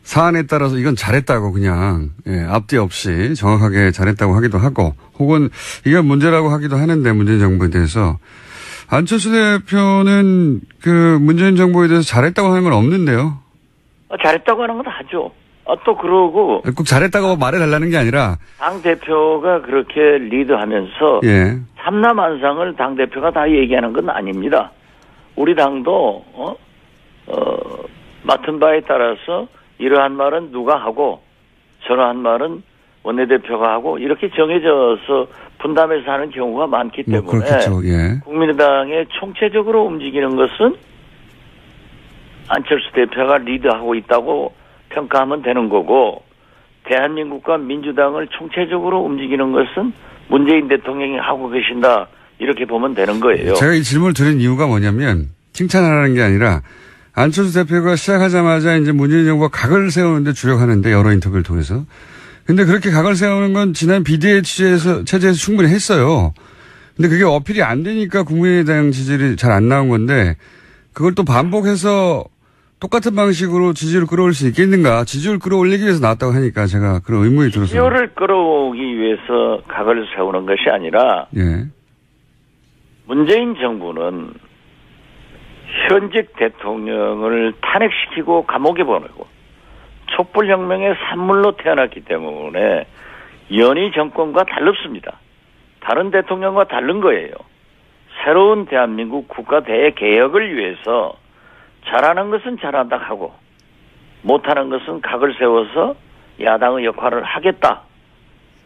사안에 따라서 이건 잘했다고 그냥 앞뒤 없이 정확하게 잘했다고 하기도 하고 혹은 이건 문제라고 하기도 하는데 문재인 정부에 대해서 안철수 대표는 그 문재인 정부에 대해서 잘했다고 하는 건 없는데요. 잘했다고 하는 건 하죠. 또 그러고 꼭 잘했다고 말해달라는 게 아니라 당 대표가 그렇게 리드하면서 삼남한상을 당 대표가 다 얘기하는 건 아닙니다. 우리 당도 맡은 바에 따라서 이러한 말은 누가 하고 저러한 말은 원내대표가 하고 이렇게 정해져서 분담해서 하는 경우가 많기 때문에 국민의당에 총체적으로 움직이는 것은 안철수 대표가 리드하고 있다고 평가하면 되는 거고 대한민국과 민주당을 총체적으로 움직이는 것은 문재인 대통령이 하고 계신다 이렇게 보면 되는 거예요. 제가 이 질문을 드린 이유가 뭐냐면 칭찬하라는 게 아니라 안철수 대표가 시작하자마자 이제 문재인 정부가 각을 세우는데 주력하는데 여러 인터뷰를 통해서. 근데 그렇게 각을 세우는 건 지난 비대위 체제에서 충분히 했어요. 근데 그게 어필이 안 되니까 국민의당 지지율이 잘 안 나온 건데 그걸 또 반복해서 똑같은 방식으로 지지율을 끌어올릴 수 있겠는가. 지지율을 끌어올리기 위해서 나왔다고 하니까 제가 그런 의문이 들어서. 지지율을 끌어오기 위해서 각을 세우는 것이 아니라 예. 문재인 정부는 현직 대통령을 탄핵시키고 감옥에 보내고 촛불혁명의 산물로 태어났기 때문에 연희 정권과 다릅니다. 다른 대통령과 다른 거예요. 새로운 대한민국 국가 대개혁을 위해서 잘하는 것은 잘한다 하고 못하는 것은 각을 세워서 야당의 역할을 하겠다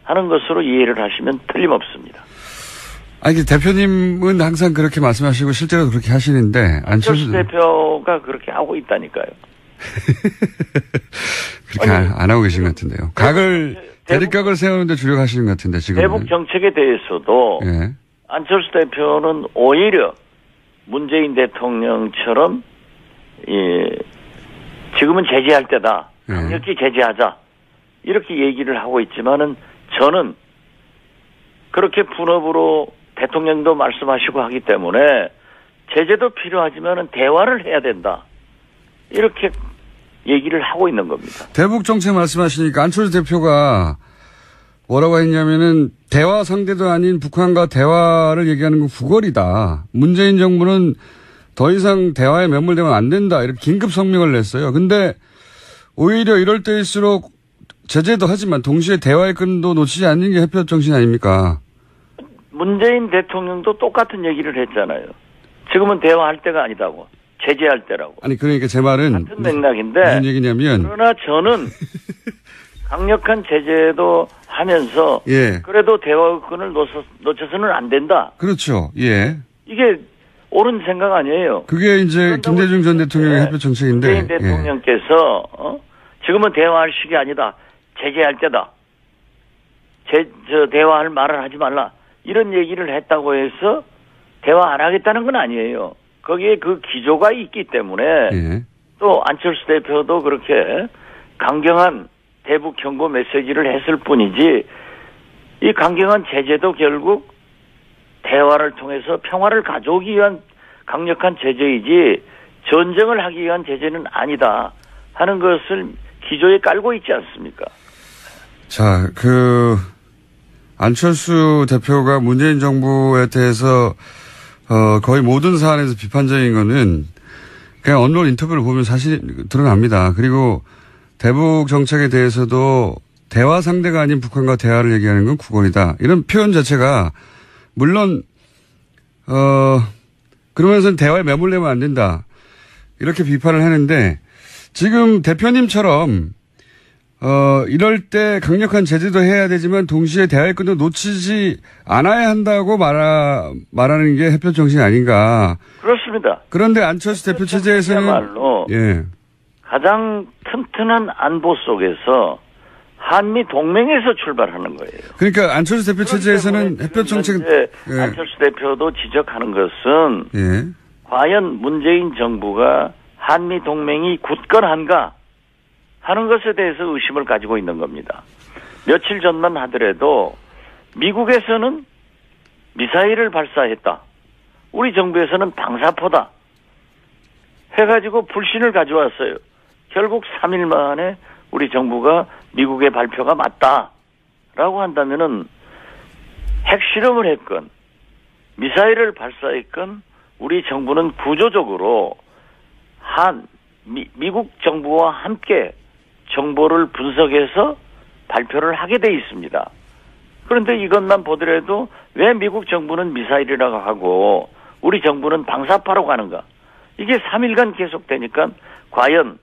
하는 것으로 이해를 하시면 틀림없습니다. 아니, 대표님은 항상 그렇게 말씀하시고 실제로 그렇게 하시는데 안철수 대표가 그렇게 하고 있다니까요. 그렇게 안 하고 계신 것 같은데요. 대립각을 세우는데 주력하시는 것 같은데 지금. 대북 정책에 대해서도 예. 안철수 대표는 오히려 문재인 대통령처럼 지금은 제재할 때다. 강력히 제재하자. 이렇게 얘기를 하고 있지만은 저는 그렇게 분업으로 대통령도 말씀하시고 하기 때문에 제재도 필요하지만은 대화를 해야 된다. 이렇게 얘기를 하고 있는 겁니다. 대북 정책 말씀하시니까 안철수 대표가 뭐라고 했냐면은 대화 상대도 아닌 북한과 대화를 얘기하는 건 구걸이다. 문재인 정부는 더 이상 대화에 매몰되면 안 된다. 이렇게 긴급 성명을 냈어요. 근데 오히려 이럴 때일수록 제재도 하지만 동시에 대화의 끈도 놓치지 않는 게 햇볕 정신 아닙니까? 문재인 대통령도 똑같은 얘기를 했잖아요. 지금은 대화할 때가 아니다고. 제재할 때라고. 아니 그러니까 제 말은 같은 맥락인데 무슨 얘기냐면 그러나 저는 강력한 제재도 하면서 예. 그래도 대화권을 놓쳐서는 안 된다. 그렇죠. 예. 이게 옳은 생각 아니에요. 그게 이제 김대중 전 대통령의 햇볕 정책인데 문재인 대통령께서 지금은 대화할 시기 아니다. 제재할 때다. 대화할 말을 하지 말라. 이런 얘기를 했다고 해서 대화 안 하겠다는 건 아니에요. 거기에 그 기조가 있기 때문에 예. 또 안철수 대표도 그렇게 강경한 대북 경고 메시지를 했을 뿐이지 이 강경한 제재도 결국 대화를 통해서 평화를 가져오기 위한 강력한 제재이지 전쟁을 하기 위한 제재는 아니다 하는 것을 기조에 깔고 있지 않습니까? 자, 안철수 대표가 문재인 정부에 대해서 거의 모든 사안에서 비판적인 거는 그냥 언론 인터뷰를 보면 사실 드러납니다. 그리고 대북 정책에 대해서도 대화 상대가 아닌 북한과 대화를 얘기하는 건 구걸이다. 이런 표현 자체가 물론 그러면서는 대화에 매몰되면 안 된다. 이렇게 비판을 하는데 지금 대표님처럼 이럴 때 강력한 제재도 해야 되지만 동시에 대화의 끈도 놓치지 않아야 한다고 말하는 게 햇볕 정신 아닌가. 그렇습니다. 그런데 안철수 대표 체제에서는 말로 예. 가장 튼튼한 안보 속에서 한미 동맹에서 출발하는 거예요. 그러니까 안철수 대표 체제에서는 햇볕 정책 예. 안철수 대표도 지적하는 것은 예. 과연 문재인 정부가 한미 동맹이 굳건한가 하는 것에 대해서 의심을 가지고 있는 겁니다. 며칠 전만 하더라도 미국에서는 미사일을 발사했다. 우리 정부에서는 방사포다. 해가지고 불신을 가져왔어요. 결국 3일 만에 우리 정부가 미국의 발표가 맞다라고 한다면은 핵실험을 했건 미사일을 발사했건 우리 정부는 구조적으로 미국 정부와 함께 정보를 분석해서 발표를 하게 돼 있습니다. 그런데 이것만 보더라도 왜 미국 정부는 미사일이라고 하고 우리 정부는 방사파로 가는가? 이게 3일간 계속되니까 과연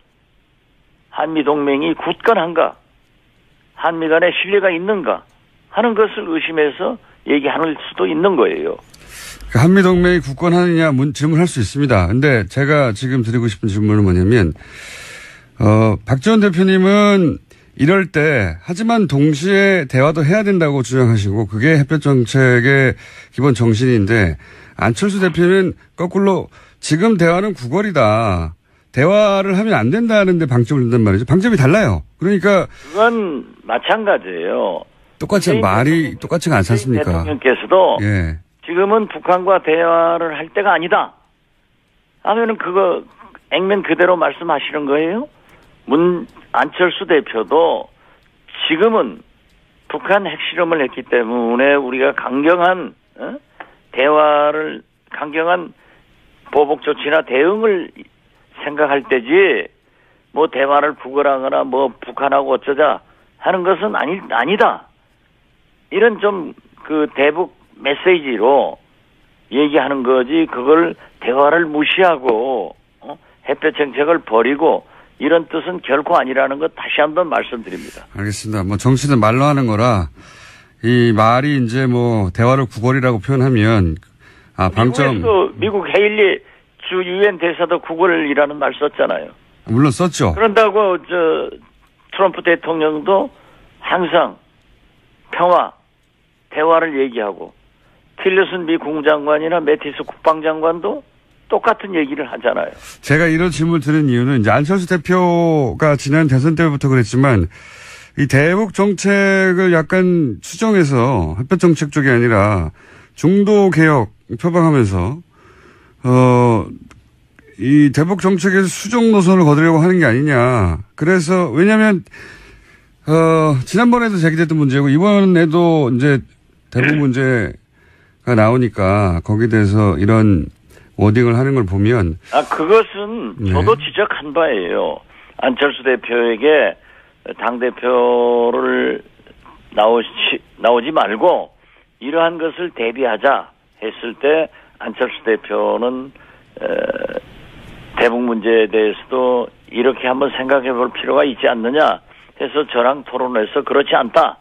한미동맹이 굳건한가? 한미 간에 신뢰가 있는가? 하는 것을 의심해서 얘기할 수도 있는 거예요. 한미동맹이 굳건하느냐 질문할 수 있습니다. 근데 제가 지금 드리고 싶은 질문은 뭐냐면 박지원 대표님은 이럴 때 하지만 동시에 대화도 해야 된다고 주장하시고 그게 햇볕 정책의 기본 정신인데 안철수 대표는 거꾸로 지금 대화는 구걸이다. 대화를 하면 안 된다는데 방점을 든단 말이죠. 방점이 달라요. 그러니까 그건 마찬가지예요. 똑같이 말이 똑같지가 않지 않습니까? 대통령께서도 예. 지금은 북한과 대화를 할 때가 아니다. 하면은 그거 액면 그대로 말씀하시는 거예요? 안철수 대표도 지금은 북한 핵실험을 했기 때문에 우리가 강경한 강경한 보복 조치나 대응을 생각할 때지 뭐 대화를 부결하거나 뭐 북한하고 어쩌자 하는 것은 아니다. 이런 좀 그 대북 메시지로 얘기하는 거지 그걸 대화를 무시하고 햇볕 정책을 버리고 이런 뜻은 결코 아니라는 것 다시 한번 말씀드립니다. 알겠습니다. 뭐 정치는 말로 하는 거라 이 말이 이제 뭐 대화를 구걸이라고 표현하면 방점. 미국 헤일리 주 유엔 대사도 구걸이라는 말 썼잖아요. 물론 썼죠. 그런다고 트럼프 대통령도 항상 평화, 대화를 얘기하고 틸러슨 미 국무장관이나 매티스 국방장관도 똑같은 얘기를 하잖아요. 제가 이런 질문을 드린 이유는 이제 안철수 대표가 지난 대선 때부터 그랬지만 이 대북 정책을 약간 수정해서 햇볕 정책 쪽이 아니라 중도 개혁 표방하면서 이 대북 정책에서 수정 노선을 거두려고 하는 게 아니냐. 그래서 왜냐하면 지난번에도 제기됐던 문제고 이번에도 이제 대북 문제가 나오니까 거기에 대해서 이런 워딩을 하는 걸 보면 그것은 저도 지적한 바예요. 안철수 대표에게 당대표를 나오지 말고 이러한 것을 대비하자 했을 때 안철수 대표는 대북 문제에 대해서도 이렇게 한번 생각해 볼 필요가 있지 않느냐 해서 저랑 토론해서 그렇지 않다.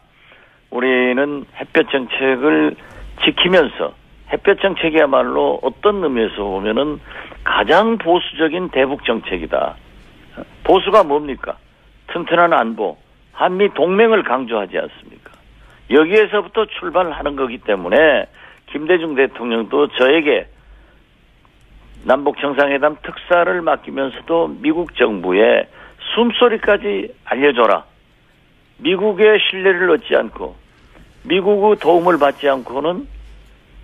우리는 햇볕 정책을 지키면서 햇볕 정책이야말로 어떤 의미에서 보면은 가장 보수적인 대북 정책이다. 보수가 뭡니까? 튼튼한 안보, 한미 동맹을 강조하지 않습니까? 여기에서부터 출발하는 거기 때문에 김대중 대통령도 저에게 남북 정상회담 특사를 맡기면서도 미국 정부에 숨소리까지 알려줘라. 미국의 신뢰를 얻지 않고 미국의 도움을 받지 않고는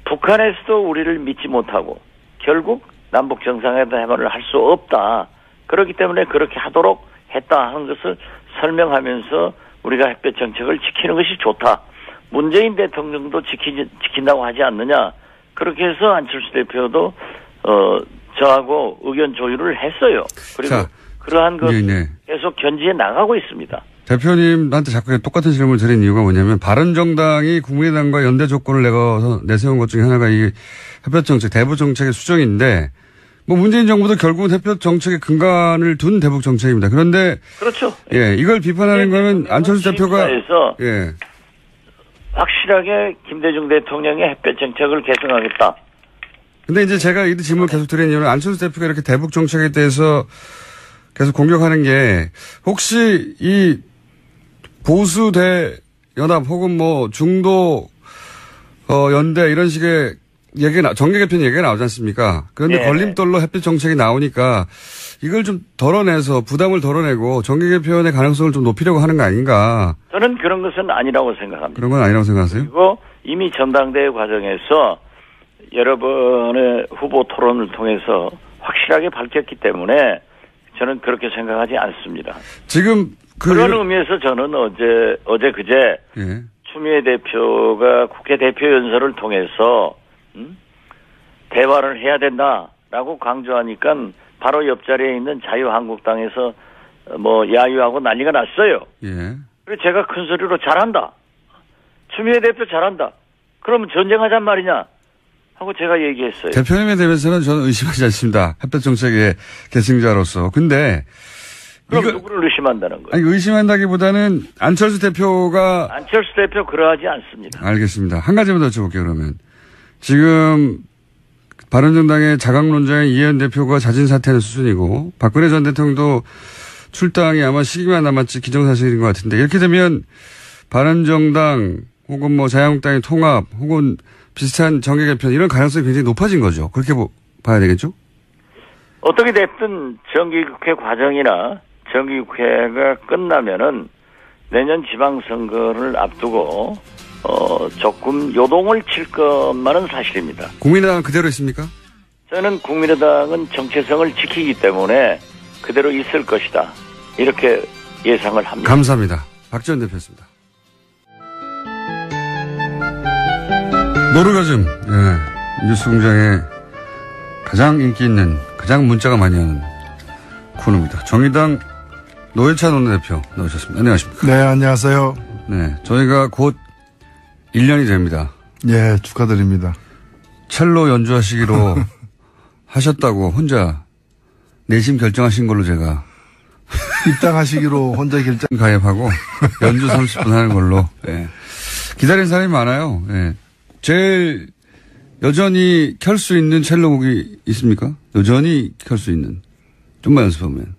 북한에서도 우리를 믿지 못하고 결국 남북 정상회담을 할 수 없다. 그렇기 때문에 그렇게 하도록 했다 하는 것을 설명하면서 우리가 햇볕 정책을 지키는 것이 좋다. 문재인 대통령도 지킨다고 하지 않느냐. 그렇게 해서 안철수 대표도 저하고 의견 조율을 했어요. 그리고 그러한 것을 계속 견지해 나가고 있습니다. 대표님한테 자꾸 똑같은 질문을 드린 이유가 뭐냐면 바른정당이 국민의당과 연대 조건을 내세운 것 중에 하나가 이 햇볕 정책, 대북 정책의 수정인데 뭐 문재인 정부도 결국은 햇볕 정책의 근간을 둔 대북 정책입니다. 그런데 그렇죠. 예, 이걸 비판하는 거는 안철수 대표가 예. 확실하게 김대중 대통령의 햇볕 정책을 개선하겠다. 근데 이제 제가 이 질문을 계속 드린 이유는 안철수 대표가 이렇게 대북 정책에 대해서 계속 공격하는 게 혹시 이 보수 대연합 혹은 뭐 중도 연대 이런 식의 정계 개편 얘기가 나오지 않습니까? 그런데 네. 걸림돌로 햇빛 정책이 나오니까 이걸 좀 덜어내서 부담을 덜어내고 정계 개편의 가능성을 좀 높이려고 하는 거 아닌가? 저는 그런 것은 아니라고 생각합니다. 그런 건 아니라고 생각하세요? 그리고 이미 전당대회 과정에서 여러 번의 후보 토론을 통해서 확실하게 밝혔기 때문에 저는 그렇게 생각하지 않습니다. 지금 그런 의미에서 저는 어제 그제 예. 추미애 대표가 국회 대표 연설을 통해서 대화를 해야 된다라고 강조하니까 바로 옆자리에 있는 자유한국당에서 뭐 야유하고 난리가 났어요. 예. 그래서 제가 큰 소리로 잘한다. 추미애 대표 잘한다. 그러면 전쟁하잔 말이냐 하고 제가 얘기했어요. 대표님에 대해서는 저는 의심하지 않습니다. 햇볕 정책의 계승자로서. 근데 그럼 누구를 의심한다는 거예요? 아니, 의심한다기보다는 안철수 대표 그러하지 않습니다. 알겠습니다. 한 가지만 더 여쭤볼게요, 그러면. 지금 바른정당의 자강론자인 이해현 대표가 자진 사퇴하는 수준이고 박근혜 전 대통령도 출당이 아마 시기만 남았지 기정사실인 것 같은데 이렇게 되면 바른정당 혹은 뭐 자유한국당의 통합 혹은 비슷한 정계 개편 이런 가능성이 굉장히 높아진 거죠. 그렇게 봐야 되겠죠? 어떻게 됐든 정기국회 과정이나 정기국회가 끝나면은 내년 지방선거를 앞두고 조금 요동을 칠 것만은 사실입니다. 국민의당은 그대로 있습니까? 저는 국민의당은 정체성을 지키기 때문에 그대로 있을 것이다. 이렇게 예상을 합니다. 감사합니다. 박지원 대표였습니다. 노르가즘, 예, 뉴스공장에 가장 인기 있는, 가장 문자가 많이 오는 코너입니다. 정의당 노회찬 원내대표 나오셨습니다. 안녕하십니까? 네, 안녕하세요. 네, 저희가 곧 1년이 됩니다. 예, 축하드립니다. 첼로 연주하시기로 하셨다고 혼자 내심 결정하신 걸로 제가 입당하시기로 혼자 결정. 가입하고 연주 30분 하는 걸로. 예. 기다리는 사람이 많아요. 예. 제일 여전히 켤 수 있는 첼로 곡이 있습니까? 여전히 켤 수 있는. 좀만 연습하면.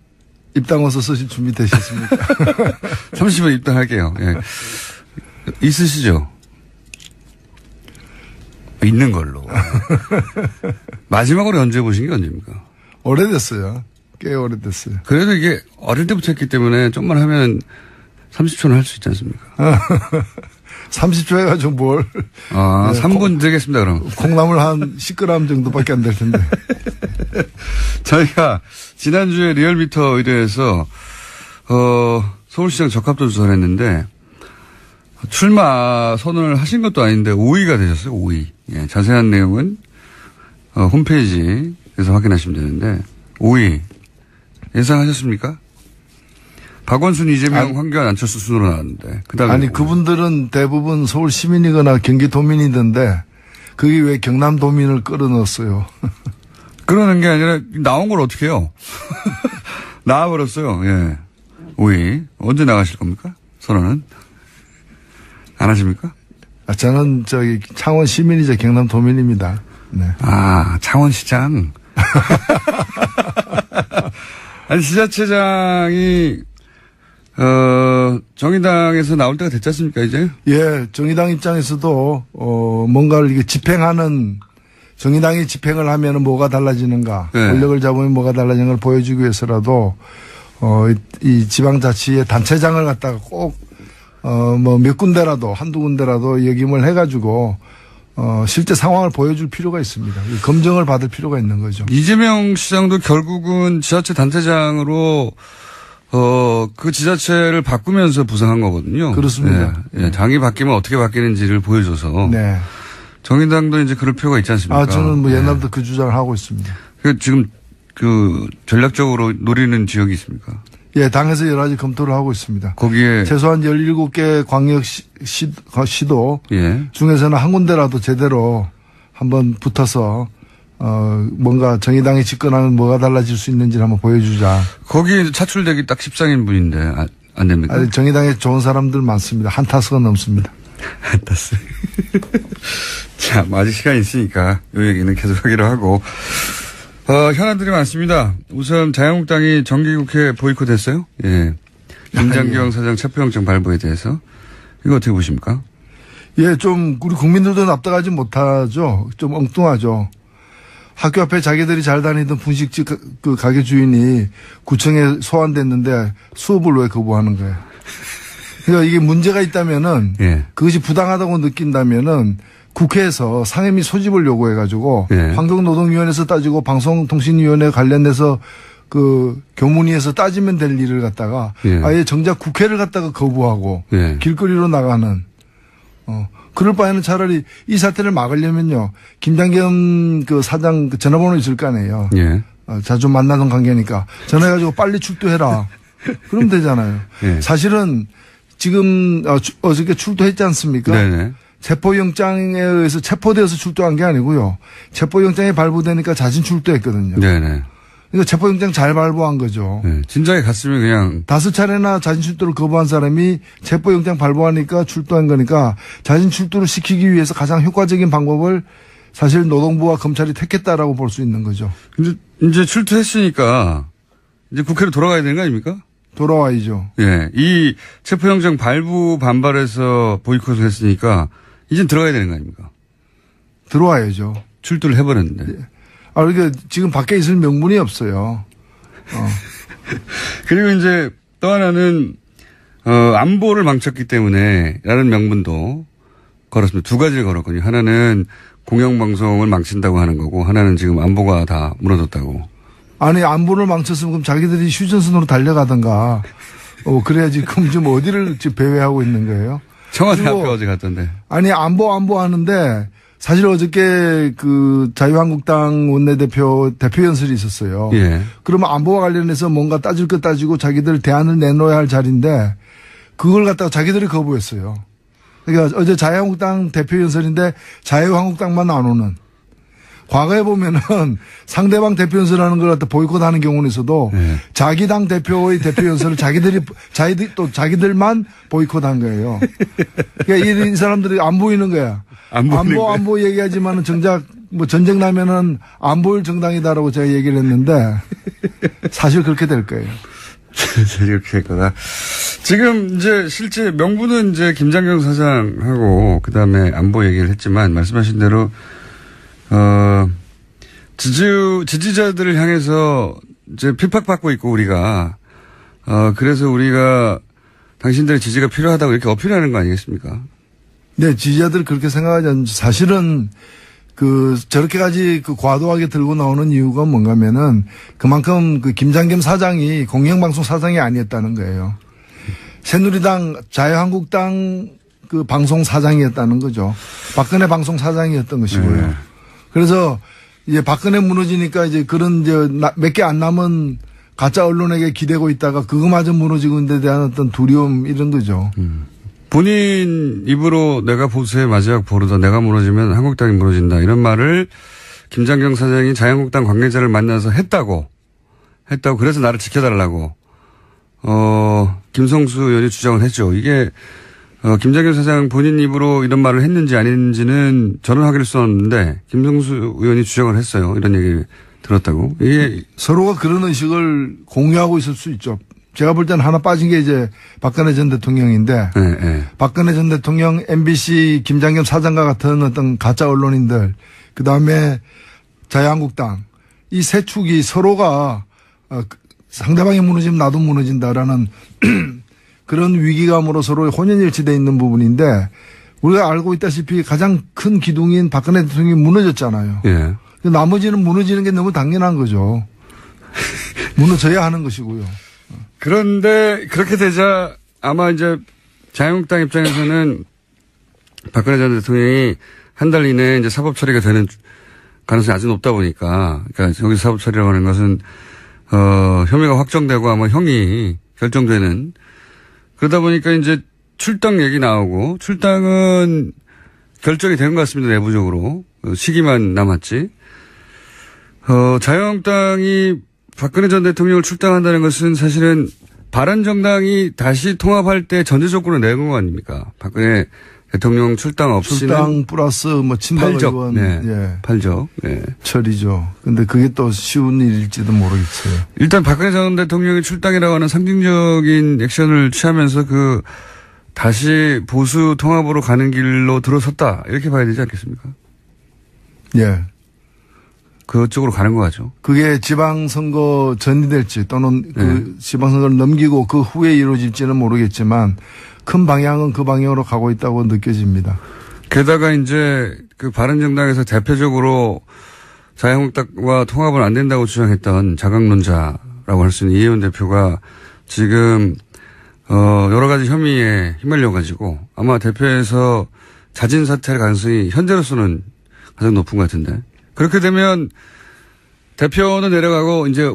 입당어서 쓰실 준비 되셨습니까? 30분 입당할게요. 예. 있으시죠? 있는 걸로. 마지막으로 연주해 보신 게 언제입니까? 오래됐어요. 꽤 오래됐어요. 그래도 이게 어릴 때부터 했기 때문에 좀만 하면 30초는 할 수 있지 않습니까? 30초 해가지고 뭘. 아, 네, 3분 드리겠습니다, 그럼. 콩나물 한 10g 정도밖에 안 될 텐데. 저희가 지난주에 리얼미터 의뢰해서, 서울시장 적합도 조사를 했는데, 출마 선언을 하신 것도 아닌데 5위가 되셨어요, 5위. 예, 자세한 내용은, 홈페이지에서 확인하시면 되는데, 5위. 예상하셨습니까? 박원순, 이재명, 황교안, 안철수 순으로 나왔는데. 그다음에 아니, 그분들은 대부분 서울 시민이거나 경기도민이던데, 그게 왜 경남도민을 끌어넣었어요? 그러는 게 아니라 나온 걸 어떻게 해요? 나와버렸어요. 예. 5위. 언제 나가실 겁니까? 선언은? 안 하십니까? 아, 저는 창원 시민이자 경남도민입니다. 네. 아, 창원시장. 아니, 지자체장이, 정의당에서 나올 때가 됐지 않습니까, 이제? 예, 정의당 입장에서도, 뭔가를 이게 집행하는, 정의당이 집행을 하면은 뭐가 달라지는가, 네. 권력을 잡으면 뭐가 달라지는 걸 보여주기 위해서라도, 이 지방자치의 단체장을 갖다가 꼭, 몇 군데라도, 한두 군데라도 역임을 해가지고, 실제 상황을 보여줄 필요가 있습니다. 검증을 받을 필요가 있는 거죠. 이재명 시장도 결국은 지자체 단체장으로, 그 지자체를 바꾸면서 부상한 거거든요. 그렇습니다. 예, 예, 장이 바뀌면 어떻게 바뀌는지를 보여줘서. 네. 정의당도 이제 그럴 필요가 있지 않습니까? 아, 저는 뭐 옛날부터 그 주장을 하고 있습니다. 지금 전략적으로 노리는 지역이 있습니까? 예, 당에서 여러 가지 검토를 하고 있습니다. 거기에. 최소한 17개 광역 시도 예. 중에서는 한 군데라도 제대로 한번 붙어서 뭔가 정의당이 집권하면 뭐가 달라질 수 있는지를 한번 보여주자. 거기 차출되기 딱 14인 분인데 안 됩니까? 아니, 정의당에 좋은 사람들 많습니다. 한 타석은 넘습니다. 한 타석. 자, 아직 시간이 있으니까 이 얘기는 계속하기로 하고. 현안들이 많습니다. 우선 자유한국당이 정기국회 보이콧했어요. 예. 김장경 사장 체포영장 발부에 대해서. 이거 어떻게 보십니까? 예, 좀 우리 국민들도 납득하지 못하죠. 좀 엉뚱하죠. 학교 앞에 자기들이 잘 다니던 분식집 그 가게 주인이 구청에 소환됐는데 수업을 왜 거부하는 거예요? 그러니까 이게 문제가 있다면은 예. 그것이 부당하다고 느낀다면은 국회에서 상해 및 소집을 요구해가지고 예. 환경노동위원회에서 따지고 방송통신위원회 관련해서 그 교문위에서 따지면 될 일을 갖다가 예. 아예 정작 국회를 갖다가 거부하고 예. 길거리로 나가는 그럴 바에는 차라리 이 사태를 막으려면요 김장겸 그 사장 그 전화번호 있을 거 아니에요. 예. 자주 만나던 관계니까 전화해가지고 빨리 출두해라. 그러면 되잖아요. 예. 사실은 지금 어저께 출두했지 않습니까? 네네. 체포영장에 의해서 체포되어서 출두한 게 아니고요. 체포영장이 발부되니까 자진 출두했거든요. 네네. 그러니까 체포영장 잘 발부한 거죠. 네. 진작에 갔으면 그냥. 5차례나 자진 출두를 거부한 사람이 체포영장 발부하니까 출두한 거니까 자진 출두를 시키기 위해서 가장 효과적인 방법을 사실 노동부와 검찰이 택했다라고 볼 수 있는 거죠. 근데 이제 출두했으니까 이제 국회로 돌아가야 되는 거 아닙니까? 돌아와야죠. 예. 이 체포영장 발부 반발해서 보이콧을 했으니까 이젠 들어가야 되는 거 아닙니까? 들어와야죠. 출두를 해버렸는데. 그러니까 지금 밖에 있을 명분이 없어요. 그리고 이제 또 하나는, 안보를 망쳤기 때문에 라는 명분도 걸었습니다. 두 가지를 걸었거든요. 하나는 공영방송을 망친다고 하는 거고 하나는 지금 안보가 다 무너졌다고. 아니 안보를 망쳤으면 그럼 자기들이 휴전선으로 달려가던가. 그래야지 그럼 지금 어디를 지금 배회하고 있는 거예요? 청와대 앞에 어제 갔던데. 아니 안보 하는데 사실 어저께 그 자유한국당 원내대표 대표 연설이 있었어요. 예. 그러면 안보와 관련해서 뭔가 따질 것 따지고 자기들 대안을 내놓아야 할 자리인데 그걸 갖다가 자기들이 거부했어요. 그러니까 어제 자유한국당 대표 연설인데 자유한국당만 안 오는. 과거에 보면은 상대방 대표 연설하는 걸 갖다 보이콧하는 경우는 있어도 자기 당 대표의 대표 연설을 자기들만 보이콧한 거예요. 그러니까 이 사람들이 안 보이는 거야. 안보 얘기하지만은 정작 뭐 전쟁 나면은 안 보일 정당이다라고 제가 얘기를 했는데 사실 그렇게 될 거예요. 이렇게 할 거다. 지금 이제 실제 명분은 이제 김장경 사장하고 그다음에 안보 얘기를 했지만 말씀하신 대로 지지자들을 향해서 이제 핍박받고 있고 우리가 그래서 우리가 당신들의 지지가 필요하다고 이렇게 어필하는 거 아니겠습니까? 네, 지지자들 그렇게 생각하지 않죠. 사실은 저렇게까지 과도하게 들고 나오는 이유가 뭔가면은 그만큼 김장겸 사장이 공영방송 사장이 아니었다는 거예요. 새누리당, 자유한국당 방송 사장이었다는 거죠. 박근혜 방송 사장이었던 것이고요. 그래서 이제 박근혜 무너지니까 이제 그런 몇 개 안 남은 가짜 언론에게 기대고 있다가 그거마저 무너지고 있는 데 대한 어떤 두려움 이런 거죠. 본인 입으로 내가 보수의 마지막 보루다. 내가 무너지면 한국당이 무너진다. 이런 말을 김장경 사장이 자유한국당 관계자를 만나서 했다고. 그래서 나를 지켜달라고. 김성수 의원이 주장을 했죠. 이게 김장경 사장 본인 입으로 이런 말을 했는지 아닌지는 저는 확인할 수 없는데 김성수 의원이 주장을 했어요. 이런 얘기 들었다고. 이게 서로가 그런 의식을 공유하고 있을 수 있죠. 제가 볼 때는 하나 빠진 게 이제 박근혜 전 대통령인데 박근혜 전 대통령, MBC 김장겸 사장과 같은 어떤 가짜 언론인들 그다음에 자유한국당 이 세 축이 서로가 상대방이 무너지면 나도 무너진다라는 그런 위기감으로 서로 혼연일치되어 있는 부분인데 우리가 알고 있다시피 가장 큰 기둥인 박근혜 대통령이 무너졌잖아요. 예. 나머지는 무너지는 게 너무 당연한 거죠. 무너져야 하는 것이고요. 그런데 그렇게 되자 아마 이제 자유한국당 입장에서는 박근혜 전 대통령이 한 달 이내에 이제 사법 처리가 되는 가능성이 아주 높다 보니까 그러니까 여기 사법 처리라고 하는 것은 혐의가 확정되고 아마 형이 결정되는 그러다 보니까 이제 출당 얘기 나오고 출당은 결정이 된 것 같습니다. 내부적으로. 시기만 남았지. 자유한국당이 박근혜 전 대통령을 출당한다는 것은 사실은 바른정당이 다시 통합할 때 전제 조건을 내건 거 아닙니까? 박근혜 대통령 출당 없이는. 출당 플러스 친박 의원. 네. 8적. 네. 처리죠. 근데 그게 또 쉬운 일일지도 모르겠어요. 일단 박근혜 전 대통령이 출당이라고 하는 상징적인 액션을 취하면서 다시 보수 통합으로 가는 길로 들어섰다. 이렇게 봐야 되지 않겠습니까? 예. 그쪽으로 가는 거 같죠. 그게 지방선거 전이 될지 또는 지방선거를 넘기고 그 후에 이루어질지는 모르겠지만 큰 방향은 그 방향으로 가고 있다고 느껴집니다. 게다가 이제 바른정당에서 대표적으로 자유한국당과 통합은 안 된다고 주장했던 자강론자라고 할 수 있는 이혜원 대표가 지금 여러 가지 혐의에 휘말려가지고 아마 대표에서 자진 사퇴할 가능성이 현재로서는 가장 높은 것 같은데 그렇게 되면 대표는 내려가고 이제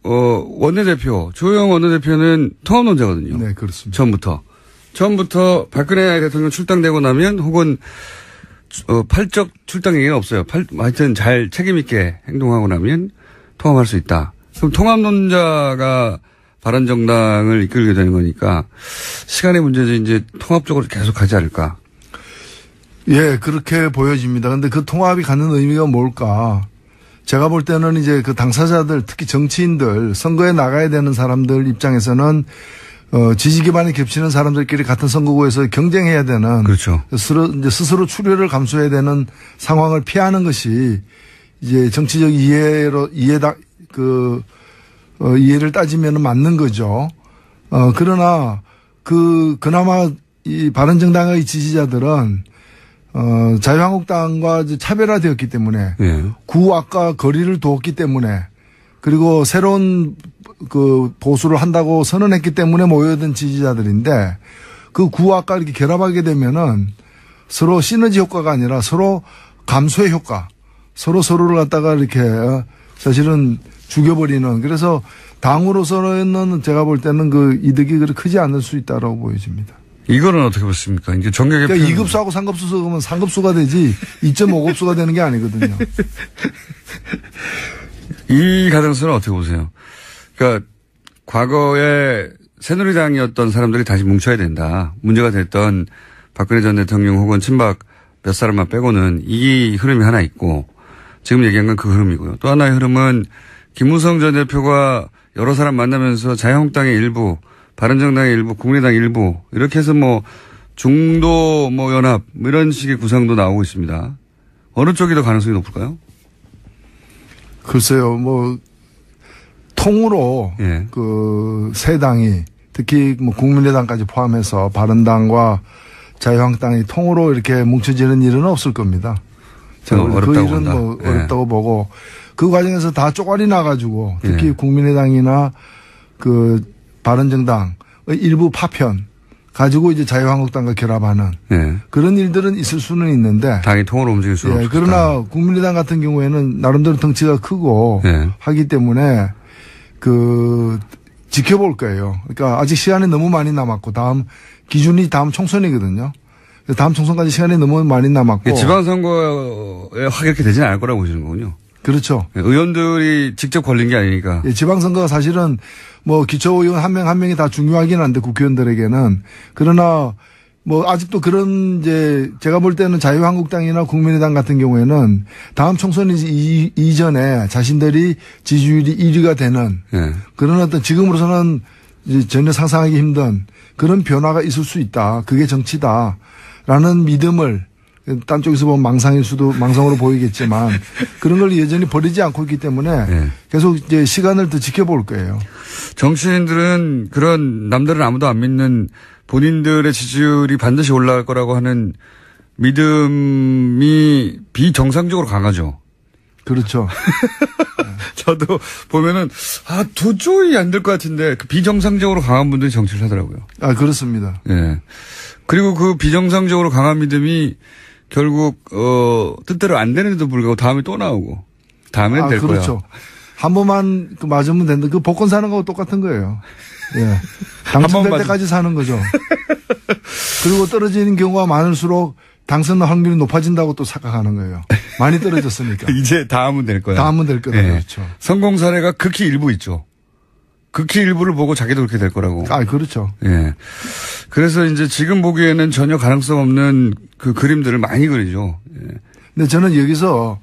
원내대표 조영 원내대표는 통합론자거든요. 네, 그렇습니다. 처음부터 박근혜 대통령 출당되고 나면 혹은 8적 출당 얘기는 없어요. 하여튼 잘 책임 있게 행동하고 나면 통합할 수 있다. 그럼 통합론자가 바른정당을 이끌게 되는 거니까 시간의 문제지 이제 통합적으로 계속 가지 않을까. 예, 그렇게 보여집니다. 근데 그 통합이 갖는 의미가 뭘까? 제가 볼 때는 이제 당사자들, 특히 정치인들, 선거에 나가야 되는 사람들 입장에서는 지지 기반이 겹치는 사람들끼리 같은 선거구에서 경쟁해야 되는. 그렇죠. 스스로 출혈을 감수해야 되는 상황을 피하는 것이 이제 정치적 이해를 따지면 맞는 거죠. 그러나 그나마 이 바른정당의 지지자들은 자유한국당과 차별화되었기 때문에 예. 구악과 거리를 두었기 때문에 그리고 새로운 그 보수를 한다고 선언했기 때문에 모여든 지지자들인데 그 구악과 이렇게 결합하게 되면은 서로 시너지 효과가 아니라 서로 감소의 효과, 서로를 갖다가 이렇게 사실은 죽여버리는, 그래서 당으로서는 제가 볼 때는 그 이득이 그렇게 크지 않을 수 있다라고 보여집니다. 이거는 어떻게 보십니까? 이제 정계 개편. 그러니까 2급수하고 3급수 섞으면 3급수가 되지 2.5급수가 되는 게 아니거든요. 이 가능성은 어떻게 보세요? 그러니까 과거에 새누리당이었던 사람들이 다시 뭉쳐야 된다. 문제가 됐던 박근혜 전 대통령 혹은 친박 몇 사람만 빼고는 이 흐름이 하나 있고 지금 얘기한 건 그 흐름이고요. 또 하나의 흐름은 김무성 전 대표가 여러 사람 만나면서 자유한국당의 일부, 바른정당의 일부, 국민의당 일부 이렇게 해서 뭐 중도 뭐 연합 이런 식의 구상도 나오고 있습니다. 어느 쪽이 더 가능성이 높을까요? 글쎄요, 뭐 통으로 예. 그 세 당이 특히 뭐 국민의당까지 포함해서 바른당과 자유한국당이 통으로 이렇게 뭉쳐지는 일은 없을 겁니다. 제가 그 일은 본다. 뭐 예. 어렵다고 보고 그 과정에서 다 쪼가리 나가지고 특히 예. 국민의당이나 그 바른정당의 일부 파편 가지고 이제 자유한국당과 결합하는 예. 그런 일들은 있을 수는 있는데 당이 통으로 움직일 수는 없다. 그러나 국민의당 같은 경우에는 나름대로 덩치가 크고 예. 하기 때문에 그 지켜볼 거예요. 그러니까 아직 시간이 너무 많이 남았고 다음 기준이 다음 총선이거든요. 다음 총선까지 시간이 너무 많이 남았고 지방선거에 확 이렇게 되지는 않을 거라고 보시는 거군요. 그렇죠. 의원들이 직접 걸린 게 아니니까. 예, 지방선거가 사실은 뭐 기초의원 한 명 한 명이 다 중요하긴 한데 국회의원들에게는 그러나 뭐 아직도 그런 이제 제가 볼 때는 자유한국당이나 국민의당 같은 경우에는 다음 총선 이전에 자신들이 지지율이 1위가 되는 예. 그런 어떤 지금으로서는 이제 전혀 상상하기 힘든 그런 변화가 있을 수 있다. 그게 정치다라는 믿음을 딴 쪽에서 보면 망상으로 보이겠지만 그런 걸 여전히 버리지 않고 있기 때문에 네. 계속 이제 시간을 더 지켜볼 거예요. 정치인들은 그런 남들은 아무도 안 믿는 본인들의 지지율이 반드시 올라갈 거라고 하는 믿음이 비정상적으로 강하죠. 그렇죠. 저도 보면은 도저히 안 될 것 같은데 그 비정상적으로 강한 분들이 정치를 하더라고요. 아, 그렇습니다. 예. 그리고 그 비정상적으로 강한 믿음이 결국 뜻대로 안 되는데도 불구하고 다음에 또 나오고 다음엔 될 거야. 그렇죠. 한 번만 맞으면 된다. 그 복권 사는 거하고 똑같은 거예요. 예. 당첨될 때까지 사는 거죠. 그리고 떨어지는 경우가 많을수록 당선 확률이 높아진다고 또 착각하는 거예요. 많이 떨어졌으니까. 이제 다음은 될 거야. 다음은 될 거다. 예. 그렇죠. 성공 사례가 극히 일부 있죠. 극히 일부를 보고 자기도 그렇게 될 거라고. 아, 그렇죠. 예. 그래서 이제 지금 보기에는 전혀 가능성 없는 그 그림들을 많이 그리죠. 예. 근데 저는 여기서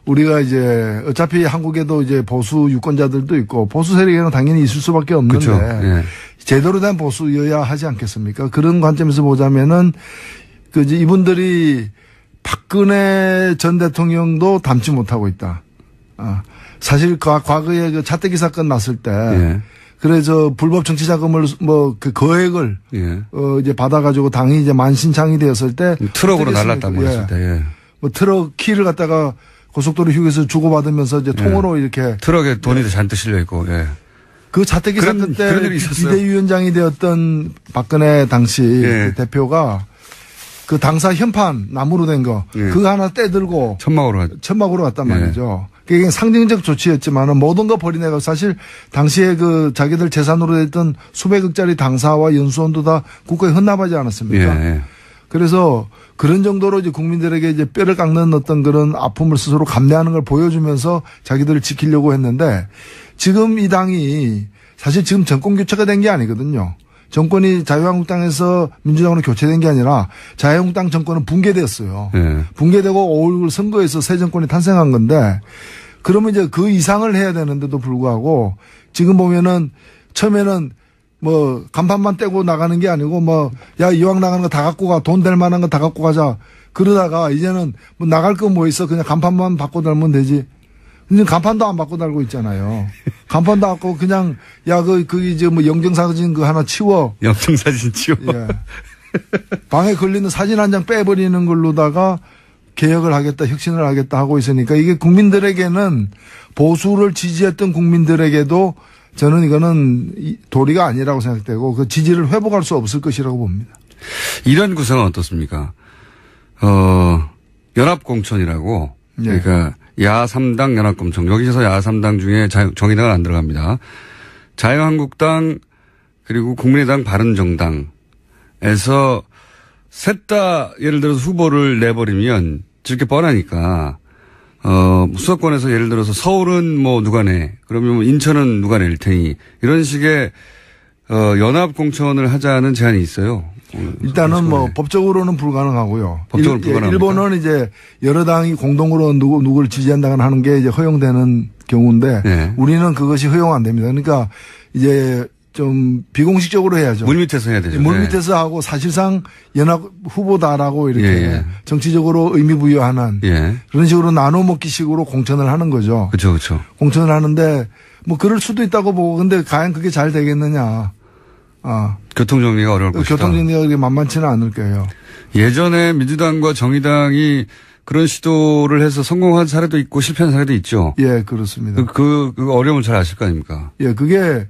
우리가 이제 어차피 한국에도 이제 보수 유권자들도 있고 보수 세력에는 당연히 있을 수밖에 없는데 그렇죠. 예. 제대로 된 보수여야 하지 않겠습니까? 그런 관점에서 보자면은 그 이제 이분들이 박근혜 전 대통령도 닮지 못하고 있다. 사실 과거에 그 차떼기 사건 났을 때 예. 그래서 불법 정치 자금을 뭐 그 거액을 예. 이제 받아가지고 당이 이제 만신창이 되었을 때 트럭으로 날랐다 뭐 했을 때. 예. 뭐 트럭 키를 갖다가 고속도로 휴게소 주고받으면서 이제 통으로 이렇게 트럭에 돈이 잔뜩 실려 있고. 예. 그 차떼기 사건 때 그런 일이 있었어요. 비대위원장이 되었던 박근혜 당시 예. 그 대표가 그 당사 현판 나무로 된 거 예. 그거 하나 떼들고 천막으로 갔단 말이죠. 그게 상징적 조치였지만은 모든 거 버리내고 사실 당시에 그 자기들 재산으로 됐던 수백억짜리 당사와 연수원도 다 국가에 헌납하지 않았습니까? 예. 그래서 그런 정도로 이제 국민들에게 이제 뼈를 깎는 어떤 그런 아픔을 스스로 감내하는 걸 보여주면서 자기들을 지키려고 했는데 지금 이 당이 사실 지금 정권 교체가 된 게 아니거든요. 정권이 자유한국당에서 민주당으로 교체된 게 아니라 자유한국당 정권은 붕괴되었어요. 예. 붕괴되고 5.19 선거에서 새 정권이 탄생한 건데 그러면 이제 그 이상을 해야 되는데도 불구하고 지금 보면은 처음에는 뭐 간판만 떼고 나가는 게 아니고 뭐 야 이왕 나가는 거 다 갖고 가 돈 될 만한 거 다 갖고 가자 그러다가 이제는 뭐 나갈 거 뭐 있어 그냥 간판만 바꿔 달면 되지. 근데 간판도 안 바꿔 달고 있잖아요. 간판도 안 바꿔 그냥 야 그 이제 뭐 영정사진 그 하나 치워. 영정사진 치워. 예. 방에 걸리는 사진 한 장 빼버리는 걸로다가 개혁을 하겠다, 혁신을 하겠다 하고 있으니까 이게 국민들에게는 보수를 지지했던 국민들에게도 저는 이거는 도리가 아니라고 생각되고 그 지지를 회복할 수 없을 것이라고 봅니다. 이런 구성은 어떻습니까? 연합공천이라고. 네. 그러니까 야3당 연합공천. 여기서 야3당 중에 정의당은 안 들어갑니다. 자유한국당 그리고 국민의당 바른정당에서 셋 다 예를 들어서 후보를 내버리면 저렇게 뻔하니까 수도권에서 예를 들어서 서울은 뭐 누가 내 그러면 뭐 인천은 누가 낼 테니 이런 식의 연합공천을 하자는 제안이 있어요. 일단은 뭐 법적으로는 불가능하고요. 법적으로 불가능합니까? 일본은 이제 여러 당이 공동으로 누구를 지지한다거나 하는 게 이제 허용되는 경우인데 네. 우리는 그것이 허용 안 됩니다. 그러니까 이제 좀 비공식적으로 해야죠. 물밑에서 해야 되죠. 물밑에서 하고 사실상 연합 후보다라고 이렇게 예. 정치적으로 의미 부여하는 예. 그런 식으로 나눠 먹기식으로 공천을 하는 거죠. 그렇죠, 그렇죠. 공천을 하는데 뭐 그럴 수도 있다고 보고 근데 과연 그게 잘 되겠느냐. 교통 정리가 어려울 것이다. 교통 정리가 그렇게 만만치는 않을 거예요. 예전에 민주당과 정의당이 그런 시도를 해서 성공한 사례도 있고 실패한 사례도 있죠. 예, 그렇습니다. 그 어려움을 잘 아실 거 아닙니까? 예, 그게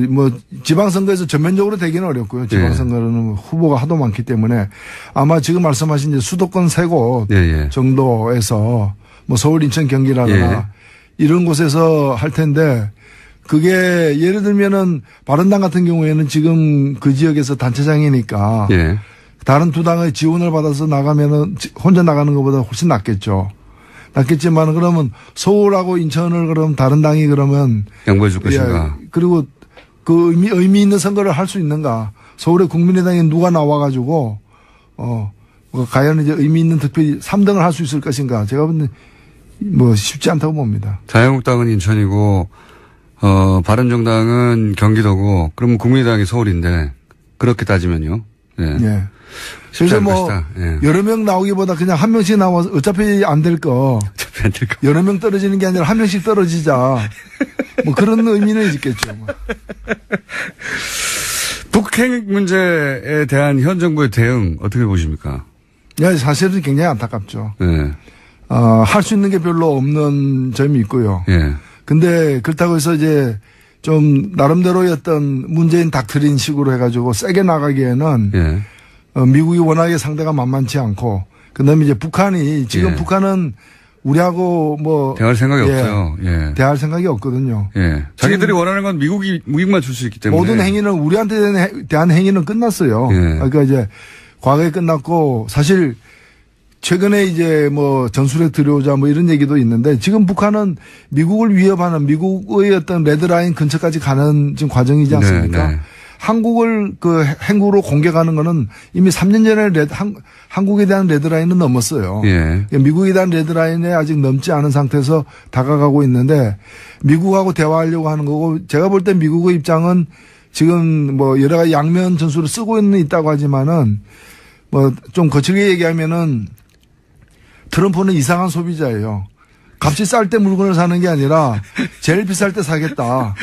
뭐 지방선거에서 전면적으로 되기는 어렵고요. 지방선거는 후보가 하도 많기 때문에 아마 지금 말씀하신 이제 수도권 세 곳 정도에서 뭐 서울, 인천, 경기라거나 이런 곳에서 할 텐데 그게 예를 들면은 바른당 같은 경우에는 지금 그 지역에서 단체장이니까 다른 두 당의 지원을 받아서 나가면은 혼자 나가는 것보다 훨씬 낫겠죠. 낫겠지만 그러면 서울하고 인천을 그럼 다른 당이 그러면 양보해 줄 것인가. 그리고 그 의미 있는 선거를 할 수 있는가. 서울의 국민의당에 누가 나와가지고 과연 이제 의미 있는 득표율 3등을 할 수 있을 것인가. 제가 보는 뭐 쉽지 않다고 봅니다. 자유한국당은 인천이고 바른정당은 경기도고 그러면 국민의당이 서울인데 그렇게 따지면요. 예. 그래서 뭐 여러 명 나오기보다 그냥 한 명씩 나와서 어차피 안 될 거. 여러 명 떨어지는 게 아니라 한 명씩 떨어지자. 뭐 그런 의미는 있겠죠. 뭐. 북핵 문제에 대한 현 정부의 대응 어떻게 보십니까? 예, 사실은 굉장히 안타깝죠. 네. 할 수 있는 게 별로 없는 점이 있고요. 근데 그렇다고 해서 이제 좀 나름대로의 어떤 문재인 닥트린 식으로 해가지고 세게 나가기에는 미국이 워낙에 상대가 만만치 않고 그다음에 이제 북한이 지금 북한은 우리하고 뭐 대할 생각이 없어요. 대할 생각이 없거든요. 자기들이 원하는 건 무기만 줄 수 있기 때문에 모든 행위는 우리한테 대한 행위는 끝났어요. 그러니까 이제 과거에 끝났고 사실 최근에 이제 뭐 전술핵 들여오자 뭐 이런 얘기도 있는데 지금 북한은 미국을 위협하는 미국의 어떤 레드라인 근처까지 가는 지금 과정이지 않습니까? 한국을 그 행구로 공격하는 거는 이미 3년 전에 한국에 대한 레드라인은 넘었어요. 미국에 대한 레드라인에 아직 넘지 않은 상태에서 다가가고 있는데 미국하고 대화하려고 하는 거고 제가 볼 때 미국의 입장은 지금 뭐 여러 가지 양면 전술을 쓰고 있다고 하지만은 뭐 좀 거칠게 얘기하면은 트럼프는 이상한 소비자예요. 값이 쌀 때 물건을 사는 게 아니라 제일 비쌀 때 사겠다.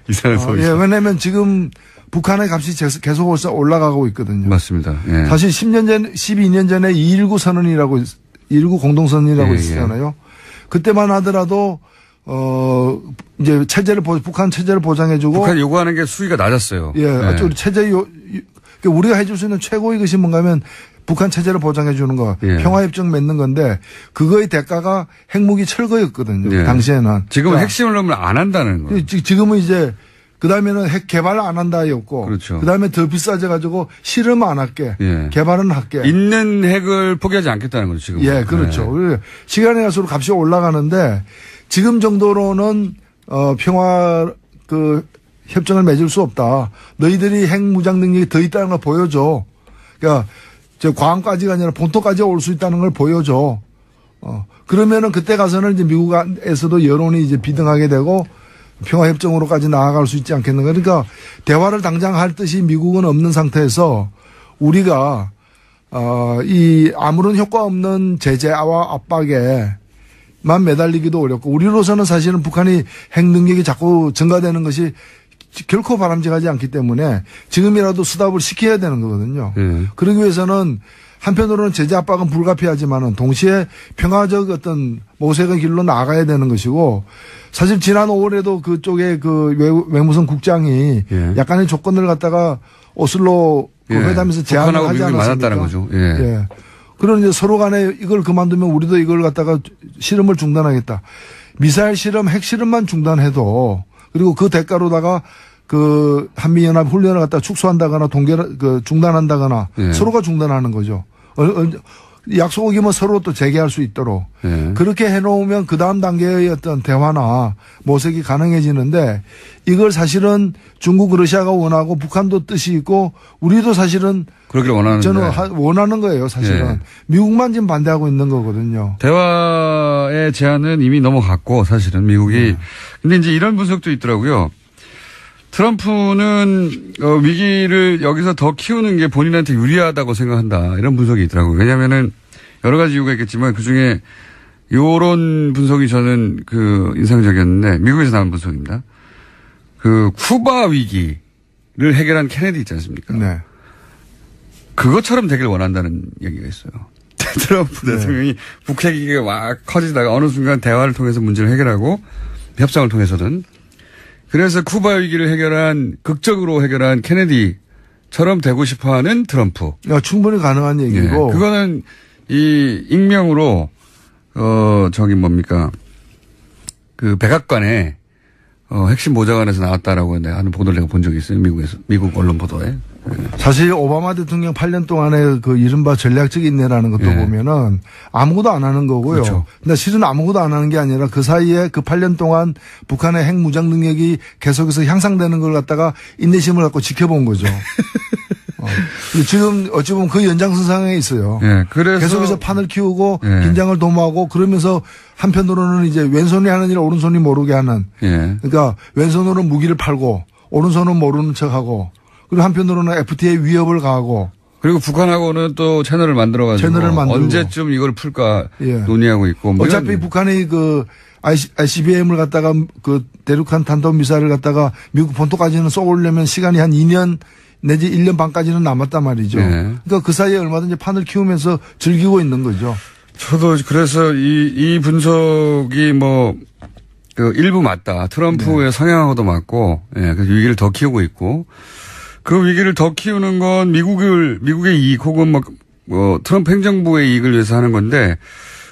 이상한 소비자. 왜냐하면 지금 북한의 값이 계속 올라가고 있거든요. 맞습니다. 사실 12년 전에 219 선언이라고 219 공동선언이라고 있었잖아요. 그때만 하더라도 이제 북한 체제를 보장해주고 북한이 요구하는 게 수위가 낮았어요. 체제 우리가 해줄 수 있는 최고의 것이 뭔가면 북한 체제를 보장해 주는 거, 평화협정 맺는 건데 그거의 대가가 핵무기 철거였거든요. 당시에는. 지금은 핵심을 넣으면 안 한다는 거예요. 지금은 이제 그다음에는 핵 개발 안 한다였고, 그다음에 더 비싸져 가지고 실험 안 할게, 개발은 할게. 있는 핵을 포기하지 않겠다는 거죠 지금. 그렇죠. 시간이 갈수록 값이 올라가는데 지금 정도로는 평화 그 협정을 맺을 수 없다. 너희들이 핵 무장 능력이 더 있다는 걸 보여줘. 그러니까 저 광까지가 아니라 본토까지 올 수 있다는 걸 보여줘. 그러면은 그때 가서는 이제 미국에서도 여론이 이제 비등하게 되고 평화협정으로까지 나아갈 수 있지 않겠는가. 그러니까 대화를 당장 할 뜻이 미국은 없는 상태에서 우리가, 이 아무런 효과 없는 제재와 압박에만 매달리기도 어렵고 우리로서는 사실은 북한이 핵 능력이 자꾸 증가되는 것이 결코 바람직하지 않기 때문에 지금이라도 스탑을 시켜야 되는 거거든요. 그러기 위해서는 한편으로는 제재 압박은 불가피하지만은 동시에 평화적 어떤 모색의 길로 나아가야 되는 것이고 사실 지난 5월에도 그쪽에 그 외무성 국장이 약간의 조건을 갖다가 오슬로 그 회담에서 제안을 하지 않았습니까? 맞았다는 거죠. 예. 그런 이제 서로 간에 이걸 그만두면 우리도 이걸 갖다가 실험을 중단하겠다. 미사일 실험, 핵 실험만 중단해도 그리고 그 대가로다가 그 한미연합 훈련을 갖다 축소한다거나 중단한다거나 서로가 중단하는 거죠. 약속 어기면 서로 또 재개할 수 있도록 그렇게 해놓으면 그 다음 단계의 어떤 대화나 모색이 가능해지는데 이걸 사실은 중국, 러시아가 원하고 북한도 뜻이 있고 우리도 사실은 그러기를 원하는데 저는 원하는 거예요. 사실은 미국만 지금 반대하고 있는 거거든요. 대화의 제안은 이미 넘어갔고 사실은 미국이 근데 이제 이런 분석도 있더라고요. 트럼프는 위기를 여기서 더 키우는 게 본인한테 유리하다고 생각한다. 이런 분석이 있더라고요. 왜냐하면은 여러 가지 이유가 있겠지만 그중에 요런 분석이 저는 그 인상적이었는데 미국에서 나온 분석입니다. 그 쿠바 위기를 해결한 케네디 있지 않습니까? 네. 그것처럼 되길 원한다는 얘기가 있어요. 트럼프 대통령이 북핵 위기가 막 커지다가 어느 순간 대화를 통해서 문제를 해결하고 협상을 통해서든 그래서 쿠바 위기를 극적으로 해결한 케네디처럼 되고 싶어하는 트럼프. 충분히 가능한 얘기고. 그거는 이 익명으로 그 백악관에 핵심 보좌관에서 나왔다라고 하는 보도를 내가 본 적이 있어요. 미국 언론 보도에. 사실 오바마 대통령 8년 동안의 그 이른바 전략적 인내라는 것도 보면은 아무것도 안 하는 거고요. 그렇죠. 근데 실은 아무것도 안 하는 게 아니라 그 사이에 그 8년 동안 북한의 핵 무장 능력이 계속해서 향상되는 걸 갖다가 인내심을 갖고 지켜본 거죠. 지금 어찌 보면 그 연장선상에 있어요. 그래서 계속해서 판을 키우고 긴장을 도모하고 그러면서 한편으로는 이제 왼손이 하는 일을 오른손이 모르게 하는. 그러니까 왼손으로는 무기를 팔고 오른손은 모르는 척하고 그리고 한편으로는 FTA에 위협을 가하고. 그리고 북한하고는 또 채널을 만들어가지고 언제쯤 이걸 풀까 논의하고 있고. 어차피 북한이 그 ICBM을 갖다가 그 대륙간 탄도미사일을 갖다가 미국 본토까지는 쏘려면 시간이 한 2년 내지 1년 반까지는 남았단 말이죠. 그러니까 그 사이에 얼마든지 판을 키우면서 즐기고 있는 거죠. 저도 그래서 이 분석이 그 일부 맞다. 트럼프의 성향하고도 맞고, 그래서 위기를 더 키우고 있고, 그 위기를 더 키우는 건 미국의 이익 혹은 트럼프 행정부의 이익을 위해서 하는 건데,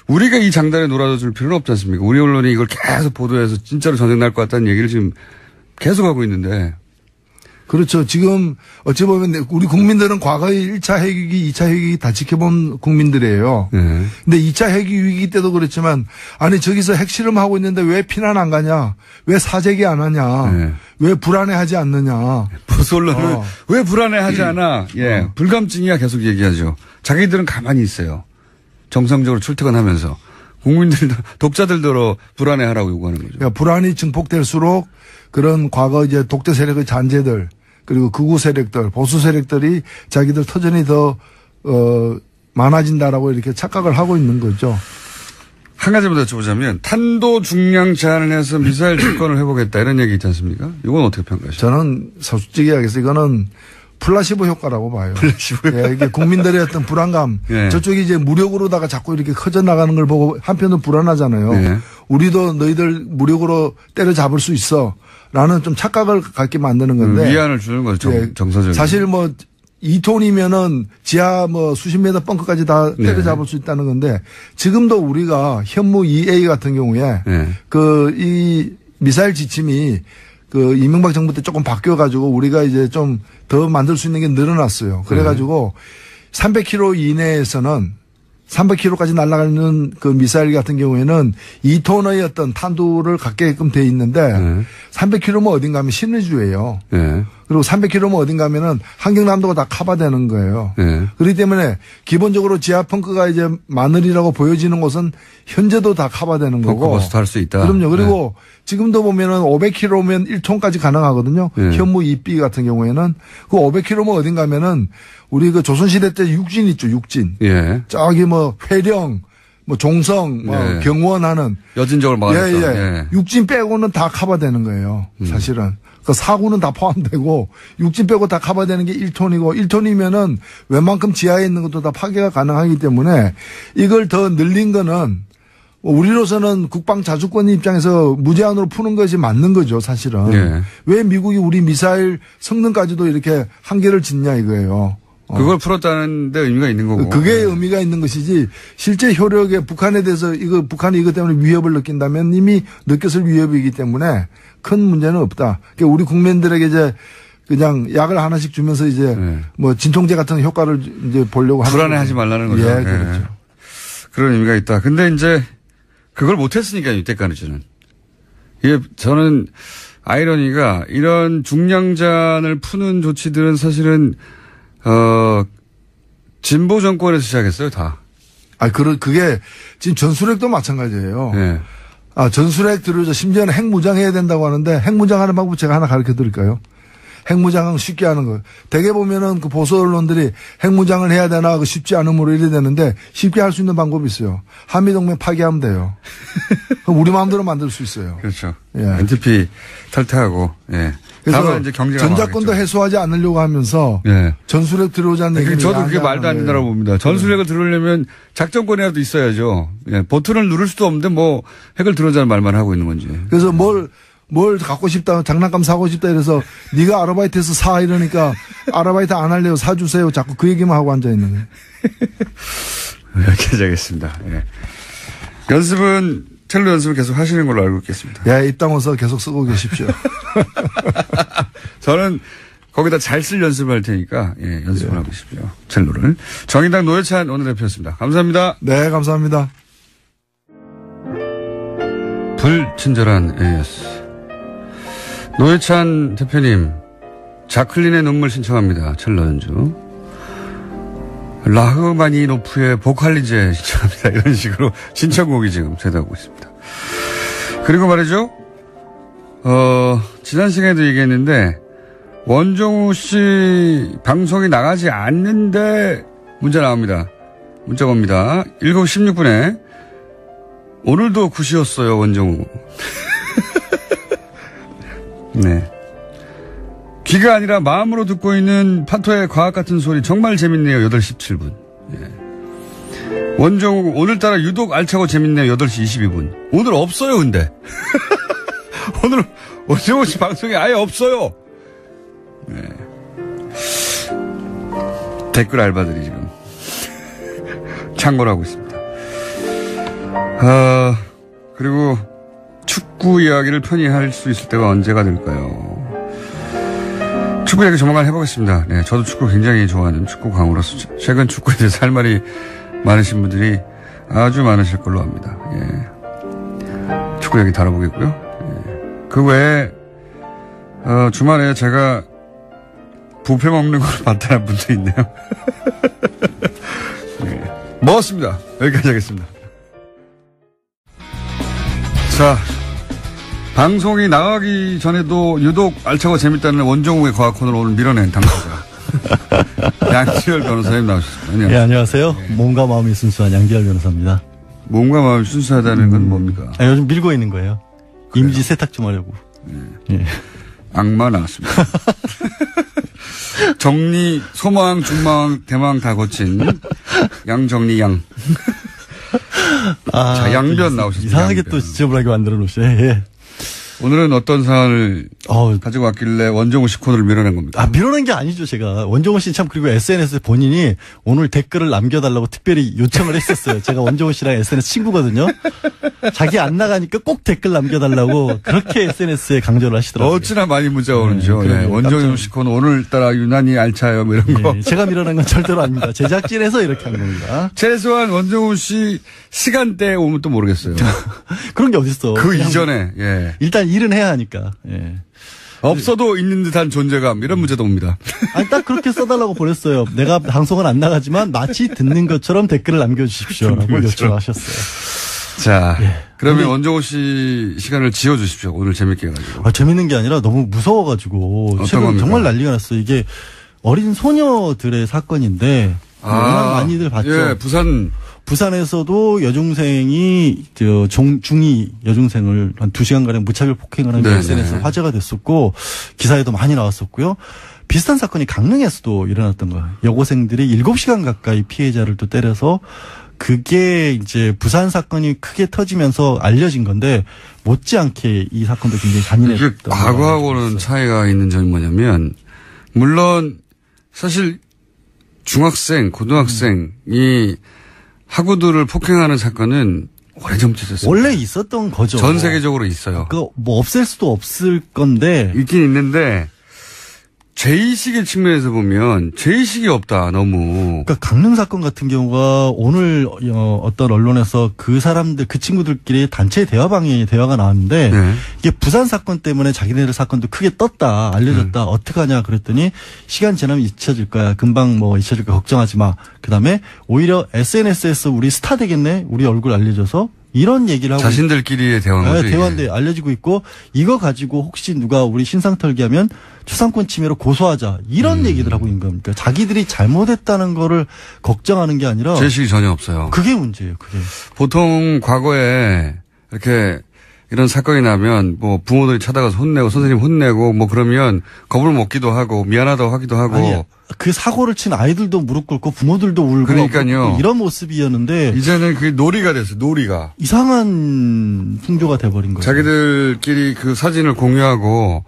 우리가 이 장단에 놀아줄 필요는 없지 않습니까? 우리 언론이 이걸 계속 보도해서 진짜로 전쟁 날 것 같다는 얘기를 지금 계속 하고 있는데. 그렇죠. 지금 어찌 보면 우리 국민들은 과거의 1차 핵위기, 2차 핵위기 다 지켜본 국민들이에요. 근데 2차 핵위기 때도 그렇지만 아니 저기서 핵실험하고 있는데 왜 피난 안 가냐? 왜 사재기 안 하냐? 왜 불안해하지 않느냐? 보수 언론은 왜 불안해하지 않아? 불감증이야 계속 얘기하죠. 자기들은 가만히 있어요. 정상적으로 출퇴근하면서. 국민들도 독자들도 불안해하라고 요구하는 거죠. 그러니까 불안이 증폭될수록 그런 과거 이제 독재 세력의 잔재들 그리고 극우 세력들, 보수 세력들이 자기들 터전이 더 많아진다라고 이렇게 착각을 하고 있는 거죠. 한 가지만 더 여쭤보자면 탄도 중량 제한을 해서 미사일 주권을 해보겠다 이런 얘기 있지 않습니까? 이건 어떻게 평가하시죠? 저는 솔직히 얘기해서 이거는 플라시보 효과라고 봐요. 플라시보 효과. 이게 국민들의 어떤 불안감. 저쪽이 이제 무력으로다가 자꾸 이렇게 커져 나가는 걸 보고 한편은 불안하잖아요. 우리도 너희들 무력으로 때려잡을 수 있어. 라는 좀 착각을 갖게 만드는 건데. 위안을 주는 거죠. 정서적인. 사실 2톤이면은 지하 수십 미터 벙커까지 다 때려잡을 수 있다는 건데 지금도 우리가 현무 2A 같은 경우에 이 미사일 지침이 그 이명박 정부 때 조금 바뀌어가지고 우리가 이제 좀 더 만들 수 있는 게 늘어났어요. 그래가지고 300km 이내에서는 300km까지 날아가는 그 미사일 같은 경우에는 2톤의 어떤 탄두를 갖게끔 돼 있는데 300km면 어딘가 하면 신의주예요. 그리고 300km면 어딘가 하면은 한경남도가 다 커버되는 거예요. 그렇기 때문에 기본적으로 지하 펑크가 이제 마늘이라고 보여지는 곳은 현재도 다 커버되는 거고. 펑크버스도 할 수 있다. 그럼요. 그리고 지금도 보면은 500km면 1톤까지 가능하거든요. 현무 2B 같은 경우에는 그 500km면 어딘가 하면은 우리 그 조선시대 때 육진 있죠, 육진. 저기 회령, 종성, 경원하는. 여진적으로 막아냈죠. 육진 빼고는 다 커버되는 거예요, 사실은. 그 사고는 다 포함되고 육지 빼고 다 커버되는 게 1톤이고 1톤이면은 웬만큼 지하에 있는 것도 다 파괴가 가능하기 때문에 이걸 더 늘린 거는 우리로서는 국방 자주권 입장에서 무제한으로 푸는 것이 맞는 거죠, 사실은. 네. 왜 미국이 우리 미사일 성능까지도 이렇게 한계를 짓냐 이거예요. 그걸 풀었다는 데 의미가 있는 거고. 그게 의미가 있는 것이지 실제 효력에 북한에 대해서 북한이 이것 때문에 위협을 느낀다면 이미 느꼈을 위협이기 때문에 큰 문제는 없다. 그러니까 우리 국민들에게 이제 그냥 약을 하나씩 주면서 이제 뭐 진통제 같은 효과를 이제 보려고 하는 불안해하지 말라는 거죠. 예, 그렇죠. 그런 의미가 있다. 근데 이제 그걸 못했으니까 이때까지는. 이게 저는 아이러니가 이런 중량잔을 푸는 조치들은 사실은 진보 정권에서 시작했어요, 다. 그게 지금 전술핵도 마찬가지예요. 네. 전술핵 들어오죠. 심지어는 핵무장해야 된다고 하는데 핵무장하는 방법 제가 하나 가르쳐 드릴까요? 핵무장은 쉽게 하는 거. 대개 보면은 그 보수 언론들이 핵무장을 해야 되나 그 쉽지 않음으로 이래 되는데 쉽게 할 수 있는 방법이 있어요. 한미동맹 파기하면 돼요. 그럼 우리 마음대로 만들 수 있어요. 그렇죠. 예. NTP 탈퇴하고, 예. 그래서 이제 경제가 전자권도 망하겠죠. 해소하지 않으려고 하면서 예. 전술핵 들어오자는 얘기는 저도 그게 말도 안 된다고 봅니다. 전술핵을 들어오려면 작전권이라도 있어야죠. 예. 버튼을 누를 수도 없는데 뭐 핵을 들어오자는 말만 하고 있는 건지. 그래서 뭘 갖고 싶다, 장난감 사고 싶다 이래서 네가 아르바이트해서 사 이러니까 아르바이트 안 할래요, 사주세요. 자꾸 그 얘기만 하고 앉아있는 거예요. 여기까지 하겠습니다. 예. 연습은 첼로 연습을 계속 하시는 걸로 알고 있겠습니다. 예, 입담어서 계속 쓰고 계십시오. 저는 거기다 잘 쓸 연습을 할 테니까 예, 연습을 하고 계십시오. 첼로를. 정의당 노회찬 원내대표였습니다. 감사합니다. 네, 감사합니다. 불친절한 AS. 노회찬 대표님, 자클린의 눈물 신청합니다. 첼로 연주. 라흐마니노프의 보칼리제 신청합니다. 이런 식으로 신청곡이 지금 제도하고 있습니다. 그리고 말이죠. 지난 시간에도 얘기했는데 원종우 씨 방송이 나가지 않는데 문자 나옵니다. 문자가 옵니다. 7시 16분에 오늘도 굿이었어요, 원종우. 네. 귀가 아니라 마음으로 듣고 있는 파토의 과학 같은 소리 정말 재밌네요. 8시 17분. 예. 원종우 오늘따라 유독 알차고 재밌네요. 8시 22분. 오늘 없어요, 근데. 오늘 원종우 씨 방송이 아예 없어요. 네. 댓글 알바들이 지금 창궐하고 있습니다. 그리고 축구 이야기를 편히 할 수 있을 때가 언제가 될까요? 축구 이야기 조만간 해보겠습니다. 네, 저도 축구 굉장히 좋아하는 축구 광으로서 최근 축구에 대해서 할 말이 많으신 분들이 아주 많으실 걸로 압니다. 예. 축구 이야기 다뤄보겠고요. 예. 그 외에 주말에 제가 부페 먹는 걸 봤다는 분도 있네요. 예. 먹었습니다. 여기까지 하겠습니다. 자, 방송이 나가기 전에도 유독 알차고 재밌다는 원종우의 과학 코너를 오늘 밀어낸 당사자 양지열 변호사님 나오셨습니다. 안녕하세요. 네, 안녕하세요. 네. 몸과 마음이 순수한 양지열 변호사입니다. 몸과 마음이 순수하다는 건 뭡니까? 요즘 밀고 있는 거예요. 그래요? 이미지 세탁 좀 하려고. 네. 네. 악마 나왔습니다. 정리, 소망, 중망, 대망 다 거친 양정리 양. 자, 양변 나오셨습니다. 이상하게 양변. 또 지저분하게 만들어 놓으시네. 예. 오늘은 어떤 사안을 가지고 왔길래 원종우 씨 코너를 밀어낸 겁니까? 밀어낸 게 아니죠, 제가. 원종우 씨 참 그리고 SNS에 본인이 오늘 댓글을 남겨달라고 특별히 요청을 했었어요. 제가 원종우 씨랑 SNS 친구거든요. 자기 안 나가니까 꼭 댓글 남겨달라고 그렇게 SNS에 강조를 하시더라고요. 어찌나 많이 문자가 오는지요. 네, 원종우 씨 코너 오늘따라 유난히 알차요, 뭐 이런 거. 제가 밀어낸 건 절대로 아닙니다. 제작진에서 이렇게 한 겁니다. 최소한 원종우 씨 시간대에 오면 또 모르겠어요. 그런 게 어딨어. 그 이전에, 예. 일단 일은 해야 하니까. 예. 없어도 있는 듯한 존재감 이런 문제도 옵니다. 아니 딱 그렇게 써달라고 보냈어요. 내가 방송은 안 나가지만 마치 듣는 것처럼 댓글을 남겨주십시오라고 요청하셨어요. 자, 예. 그러면 원종우 씨 시간을 지어주십시오. 오늘 재밌게 해가지고. 재밌는 게 아니라 너무 무서워가지고 최근 정말 난리가 났어요. 이게 어린 소녀들의 사건인데 워낙 많이들 봤죠. 예, 부산에서도 여중생이 중2 여중생을 한 2시간가량 무차별 폭행을 한 게 SNS에서 화제가 됐었고 기사에도 많이 나왔었고요. 비슷한 사건이 강릉에서도 일어났던 거예요. 여고생들이 7시간 가까이 피해자를 또 때려서 그게 이제 부산 사건이 크게 터지면서 알려진 건데 못지않게 이 사건도 굉장히 잔인했던 이게 과거하고는 차이가 있는 점이 뭐냐면 물론 사실 중학생, 고등학생이 학우들을 폭행하는 사건은 오래전부터 있었어요. 원래 있었던 거죠. 전 세계적으로 있어요. 그거 뭐 없앨 수도 없을 건데 있긴 있는데 죄의식의 측면에서 보면 죄의식이 없다 너무. 그러니까 강릉 사건 같은 경우가 오늘 어떤 언론에서 그 사람들 그 친구들끼리 단체 대화 방향의 대화가 나왔는데 네. 이게 부산 사건 때문에 자기네들 사건도 크게 떴다 알려졌다 어떡하냐 그랬더니 시간 지나면 잊혀질 거야 금방 뭐 잊혀질 거야 걱정하지 마. 그다음에 오히려 SNS에서 우리 스타 되겠네 우리 얼굴 알려줘서 이런 얘기를 하고 자신들끼리의 대화인 거죠. 대화인데 알려지고 있고 이거 가지고 혹시 누가 우리 신상 털기하면 초상권 침해로 고소하자 이런 얘기들 하고 있는 겁니까? 자기들이 잘못했다는 거를 걱정하는 게 아니라 죄의식이 전혀 없어요. 그게 문제예요. 그게. 보통 과거에 이렇게 이런 사건이 나면 뭐 부모들이 찾아가서 혼내고 선생님 혼내고 뭐 그러면 겁을 먹기도 하고 미안하다고 하기도 하고. 아니, 그 사고를 친 아이들도 무릎 꿇고 부모들도 울고 그러니까요. 이런 모습이었는데 이제는 그게 놀이가 됐어요. 놀이가. 이상한 풍조가 돼버린 거예요. 자기들끼리 그 사진을 공유하고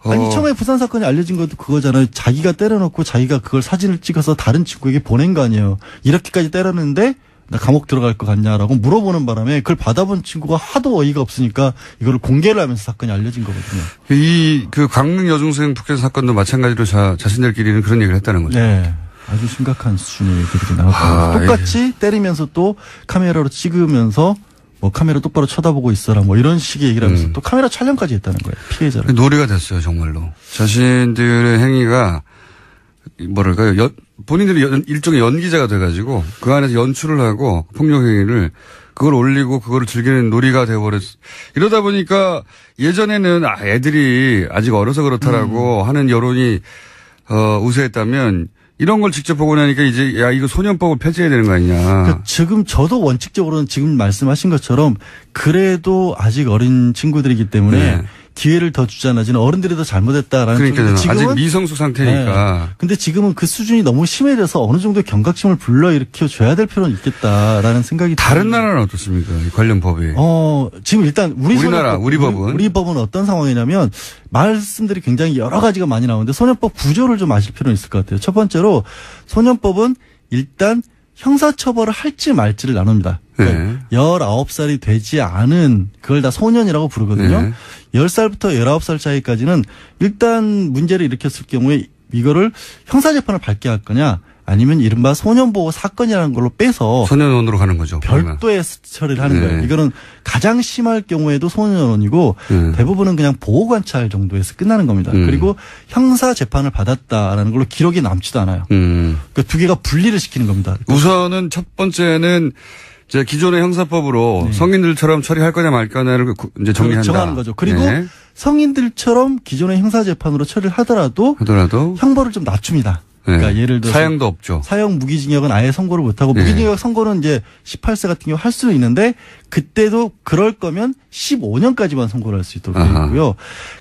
아니 처음에 부산 사건이 알려진 것도 그거잖아요. 자기가 때려놓고 자기가 그걸 사진을 찍어서 다른 친구에게 보낸 거 아니에요. 이렇게까지 때렸는데 나 감옥 들어갈 것 같냐라고 물어보는 바람에 그걸 받아본 친구가 하도 어이가 없으니까 이거를 공개를 하면서 사건이 알려진 거거든요. 그 강릉 여중생 폭행 사건도 마찬가지로 자신들끼리는 그런 얘기를 했다는 거죠. 네. 아주 심각한 수준의 얘기들이 나왔고 똑같이 때리면서 또 카메라로 찍으면서 뭐 카메라 똑바로 쳐다보고 있어라 뭐 이런 식의 얘기를 하면서 또 카메라 촬영까지 했다는 거예요. 피해자를. 놀이가 됐어요. 정말로. 자신들의 행위가 뭐랄까요. 본인들이 일종의 연기자가 돼가지고 그 안에서 연출을 하고 폭력 행위를 그걸 올리고 그거를 즐기는 놀이가 돼버렸어. 이러다 보니까 예전에는 애들이 아직 어려서 그렇다라고 하는 여론이 우세했다면 이런 걸 직접 보고 나니까 이제 야 이거 소년법을 폐지해야 되는 거 아니냐. 그러니까 지금 저도 원칙적으로는 지금 말씀하신 것처럼 그래도 아직 어린 친구들이기 때문에 네. 기회를 더 주자나지는 어른들이 더 잘못했다라는 그러니까 지금은 아직 미성숙 상태니까. 네. 근데 지금은 그 수준이 너무 심해져서 어느 정도 경각심을 불러일으켜 줘야 될 필요는 있겠다라는 생각이 다른 나라는 어떻습니까? 관련 법이. 지금 일단 우리나라 우리 법은 우리 법은 어떤 상황이냐면 말씀들이 굉장히 여러 가지가 많이 나오는데 소년법 구조를 좀 아실 필요는 있을 것 같아요. 첫 번째로 소년법은 일단 형사처벌을 할지 말지를 나눕니다. 그러니까 네. 19살이 되지 않은 그걸 다 소년이라고 부르거든요. 네. 10살부터 19살 사이까지는 일단 문제를 일으켰을 경우에 이거를 형사재판을 받게 할 거냐 아니면 이른바 소년보호 사건이라는 걸로 빼서 소년원으로 가는 거죠. 별도의 처리를 하는 네. 거예요. 이거는 가장 심할 경우에도 소년원이고 대부분은 그냥 보호관찰 정도에서 끝나는 겁니다. 그리고 형사재판을 받았다라는 걸로 기록이 남지도 않아요. 그러니까 두 개가 분리를 시키는 겁니다. 우선은 첫 번째는 이제 기존의 형사법으로 네. 성인들처럼 처리할 거냐 말 거냐를 이제 정리한다. 정하는 거죠. 그리고 네. 성인들처럼 기존의 형사재판으로 처리를 하더라도 형벌을 좀 낮춥니다. 그러니까 네. 예를 들어서 사형도 없죠. 사형 무기징역은 아예 선고를 못하고 네. 무기징역 선고는 이제 18세 같은 경우 할 수는 있는데 그때도 그럴 거면 15년까지만 선고를 할 수 있도록 되어 있고요.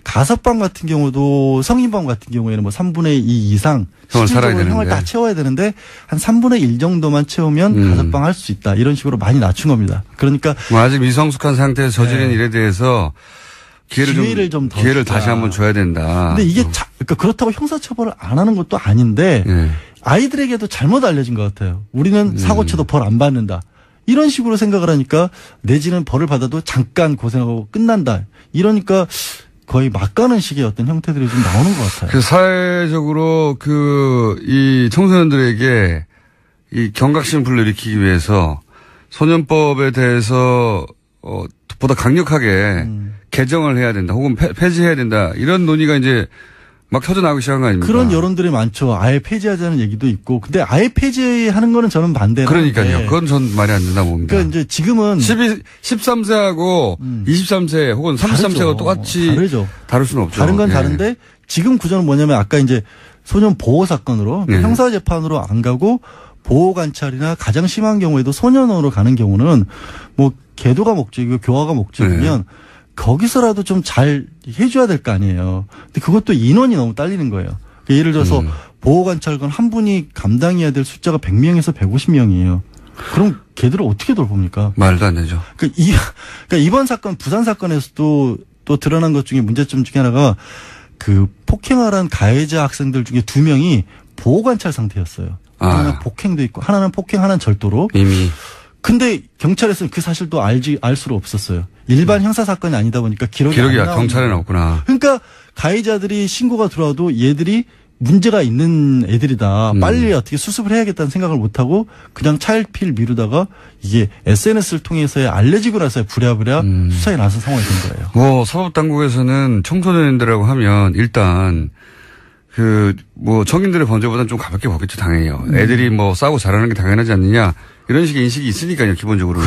가석방 같은 경우도 성인방 같은 경우에는 뭐 3분의 2 이상 실질적으로 형을 다 채워야 되는데 한 3분의 1 정도만 채우면 가석방 할 수 있다. 이런 식으로 많이 낮춘 겁니다. 그러니까 뭐 아직 미성숙한 상태에서 저지른 네. 일에 대해서 기회를 다시 한번 줘야 된다. 근데 이게 그러니까 그렇다고 형사처벌을 안 하는 것도 아닌데 네. 아이들에게도 잘못 알려진 것 같아요. 우리는 사고 쳐도 벌 안 받는다. 이런 식으로 생각을 하니까 내지는 벌을 받아도 잠깐 고생하고 끝난다. 이러니까 거의 막가는 식의 어떤 형태들이 좀 나오는 것 같아요. 그래서 사회적으로 이 청소년들에게 이 경각심을 불러일으키기 위해서 소년법에 대해서 보다 강력하게 개정을 해야 된다. 혹은 폐지해야 된다. 이런 논의가 이제 막 터져나오기 시작한 거 아닙니까? 그런 여론들이 많죠. 아예 폐지하자는 얘기도 있고. 근데 아예 폐지하는 거는 저는 반대라는데. 그러니까요. 그건 전 말이 안 된다 봅니다. 그러니까 이제 지금은 13세하고 23세 혹은 33세하고 똑같이 다르죠. 다를 수는 없죠. 다른 건 다른데 지금 구조는 뭐냐면 아까 이제 소년 보호 사건으로 네. 형사 재판으로 안 가고 보호 관찰이나 가장 심한 경우에도 소년원으로 가는 경우는 뭐 계도가 목적이고 교화가 목적이면 거기서라도 좀 잘 해줘야 될 거 아니에요. 근데 그것도 인원이 너무 딸리는 거예요. 예를 들어서 보호관찰관 한 분이 감당해야 될 숫자가 100명에서 150명이에요. 그럼 걔들을 어떻게 돌봅니까? 말도 안 되죠. 그러니까 이번 사건, 부산 사건에서도 또 드러난 것 중에 문제점 중에 하나가 그 폭행을 한 가해자 학생들 중에 2명이 보호관찰 상태였어요. 하나는 폭행도 있고 하나는 폭행, 하나는 절도로. 이미. 근데 경찰에서는 그 사실도 알 수가 없었어요. 일반 형사 사건이 아니다 보니까 기록이 안 나오는 경찰에 나왔구나. 그러니까 가해자들이 신고가 들어와도 얘들이 문제가 있는 애들이다. 빨리 어떻게 수습을 해야겠다는 생각을 못하고 그냥 차일피일 미루다가 이게 SNS를 통해서의 알려지고 나서 부랴부랴 수사에 나선 상황이 된 거예요. 뭐 사법당국에서는 청소년들이라고 하면 일단 성인들의 범죄보다는 좀 가볍게 보겠죠, 당연히요. 애들이 뭐 싸우고 잘하는 게 당연하지 않느냐. 이런 식의 인식이 있으니까요, 기본적으로.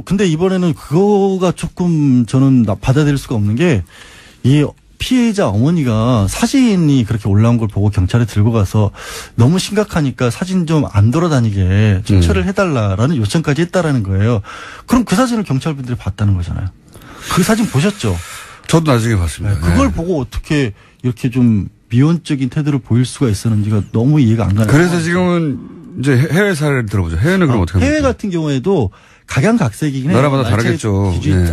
근데 이번에는 그거가 조금 저는 받아들일 수가 없는 게, 이 피해자 어머니가 사진이 그렇게 올라온 걸 보고 경찰에 들고 가서 너무 심각하니까 사진 좀 안 돌아다니게 좀 처리를 해달라라는 요청까지 했다라는 거예요. 그럼 그 사진을 경찰분들이 봤다는 거잖아요. 그 사진 보셨죠? 저도 나중에 봤습니다. 그걸 보고 어떻게 이렇게 좀 미온적인 태도를 보일 수가 있었는지가 너무 이해가 안 가요. 그래서 지금은 이제 해외 사례를 들어보죠. 해외는 그럼 어떻게 합니까? 해외 같은 경우에도 각양각색이긴 해요. 나라마다 다르겠죠. 기준이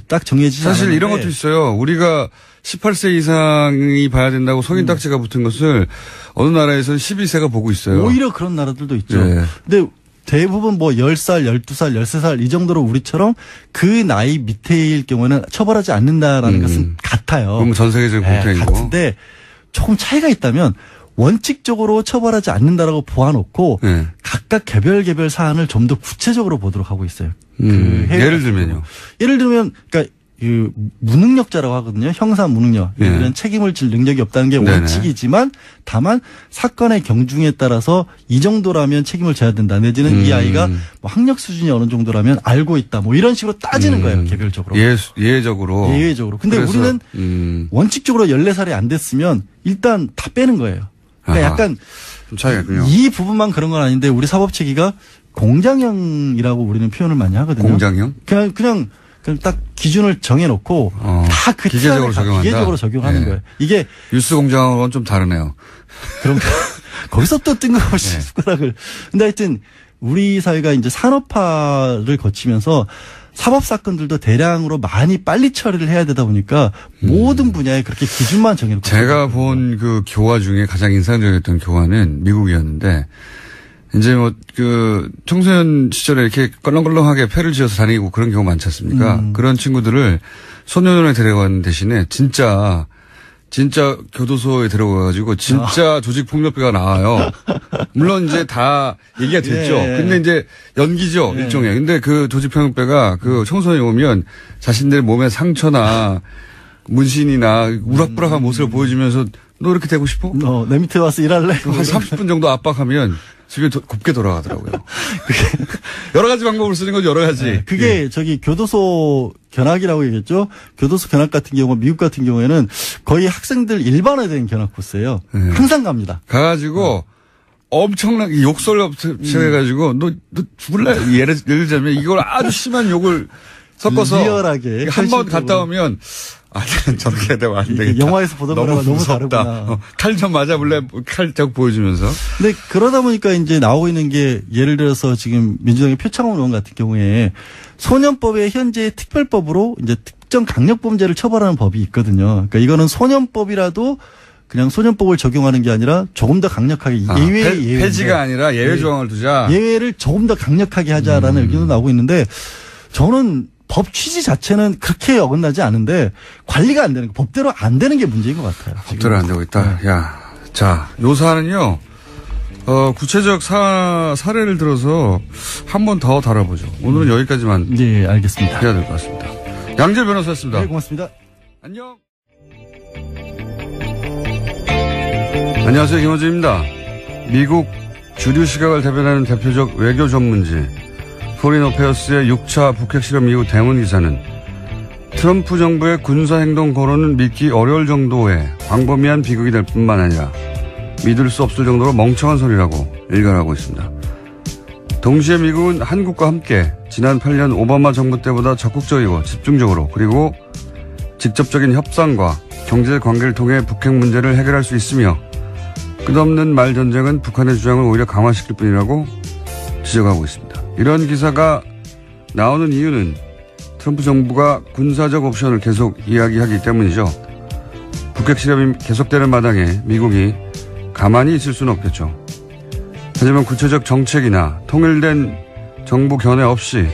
딱 정해지지 사실 않았는데. 이런 것도 있어요. 우리가 18세 이상이 봐야 된다고 성인 딱지가 붙은 것을 어느 나라에서는 12세가 보고 있어요. 오히려 그런 나라들도 있죠. 네. 근데 대부분 뭐 10살, 12살, 13살 이 정도로 우리처럼 그 나이 밑에일 경우는 처벌하지 않는다라는 것은 같아요. 그럼 전 세계적인 공통이고. 같은데 조금 차이가 있다면 원칙적으로 처벌하지 않는다라고 보아놓고 각각 개별 사안을 좀 더 구체적으로 보도록 하고 있어요. 예를 들면요. 예를 들면 그러니까 그 무능력자라고 하거든요. 형사 무능력. 이런 책임을 질 능력이 없다는 게 원칙이지만 다만 사건의 경중에 따라서 이 정도라면 책임을 져야 된다. 내지는 이 아이가 뭐 학력 수준이 어느 정도라면 알고 있다. 뭐 이런 식으로 따지는 거예요. 개별적으로. 예외적으로. 예외적으로. 근데 우리는 원칙적으로 14살이 안 됐으면 일단 다 빼는 거예요. 그러니까 약간 좀 차이가 있군요. 이 부분만 그런 건 아닌데 우리 사법체계가 공장형이라고 우리는 표현을 많이 하거든요. 공장형? 그냥 딱 기준을 정해놓고 다 그 기계적으로 적용한다. 기계적으로 적용하는 거예요. 이게 뉴스 공장하고는 좀 다르네요. 그럼 거기서 또 뜬금없이 숟가락을. 근데 하여튼 우리 사회가 이제 산업화를 거치면서 사법 사건들도 대량으로 많이 빨리 처리를 해야 되다 보니까 모든 분야에 그렇게 기준만 정해놓고. 제가 본 그 교화 중에 가장 인상적이었던 교화는 미국이었는데 이제 청소년 시절에 이렇게 껄렁껄렁하게 패를 지어서 다니고 그런 경우 많지 않습니까? 그런 친구들을 소년원에 데려가는 대신에 진짜 교도소에 들어가가지고 진짜 조직폭력배가 나와요. 물론 이제 다 얘기가 됐죠. 근데 이제 연기죠, 일종의. 근데 그 조직폭력배가 그 청소년이 오면 자신들 몸에 상처나 문신이나 우락부락한 모습을 보여주면서 너 이렇게 되고 싶어? 내 밑에 와서 일할래? 한 30분 정도 압박하면 집에 곱게 돌아가더라고요. 여러 가지 방법을 쓰는 거죠, 여러 가지. 그게 저기 교도소 견학이라고 얘기했죠. 교도소 견학 같은 경우, 미국 같은 경우에는 거의 학생들 일반화된 견학 코스예요. 항상 갑니다. 가가지고 엄청나게 욕설 해가지고 너 죽을래? 예를 들자면 이걸 아주 심한 욕을 섞어서 리얼하게 한 번 갔다 오면 저렇게 해야 되면 안 되겠다. 영화에서 보던 거랑 너무 다르구나. 칼 좀 맞아볼래? 칼 자꾸 보여주면서. 근데 그러다 보니까 이제 나오고 있는 게 예를 들어서 지금 민주당의 표창원 의원 같은 경우에 소년법의 현재 특별법으로 이제 특정 강력범죄를 처벌하는 법이 있거든요. 그러니까 이거는 소년법이라도 그냥 소년법을 적용하는 게 아니라 조금 더 강력하게 예외 폐지가 아니라 예외 조항을 두자. 예외를 조금 더 강력하게 하자라는 의견도 나오고 있는데 저는 법 취지 자체는 그렇게 어긋나지 않은데 관리가 안 되는 거, 법대로 안 되는 게 문제인 것 같아요. 법대로 안 되고 있다. 야, 자, 요 사안은요. 구체적 사례를 들어서 한 번 더 다뤄보죠. 오늘은 여기까지만. 네, 알겠습니다. 해야 될 것 같습니다. 양재 변호사였습니다. 네, 고맙습니다. 안녕. 안녕하세요, 김호준입니다. 미국 주류 시각을 대변하는 대표적 외교 전문지 포린 어페어스의 6차 북핵 실험 이후 대문 기사는 트럼프 정부의 군사행동 거론은 믿기 어려울 정도의 광범위한 비극이 될 뿐만 아니라 믿을 수 없을 정도로 멍청한 소리라고 일갈하고 있습니다. 동시에 미국은 한국과 함께 지난 8년 오바마 정부 때보다 적극적이고 집중적으로 그리고 직접적인 협상과 경제 관계를 통해 북핵 문제를 해결할 수 있으며 끝없는 말전쟁은 북한의 주장을 오히려 강화시킬 뿐이라고 지적하고 있습니다. 이런 기사가 나오는 이유는 트럼프 정부가 군사적 옵션을 계속 이야기하기 때문이죠. 북핵 실험이 계속되는 마당에 미국이 가만히 있을 수는 없겠죠. 하지만 구체적 정책이나 통일된 정부 견해 없이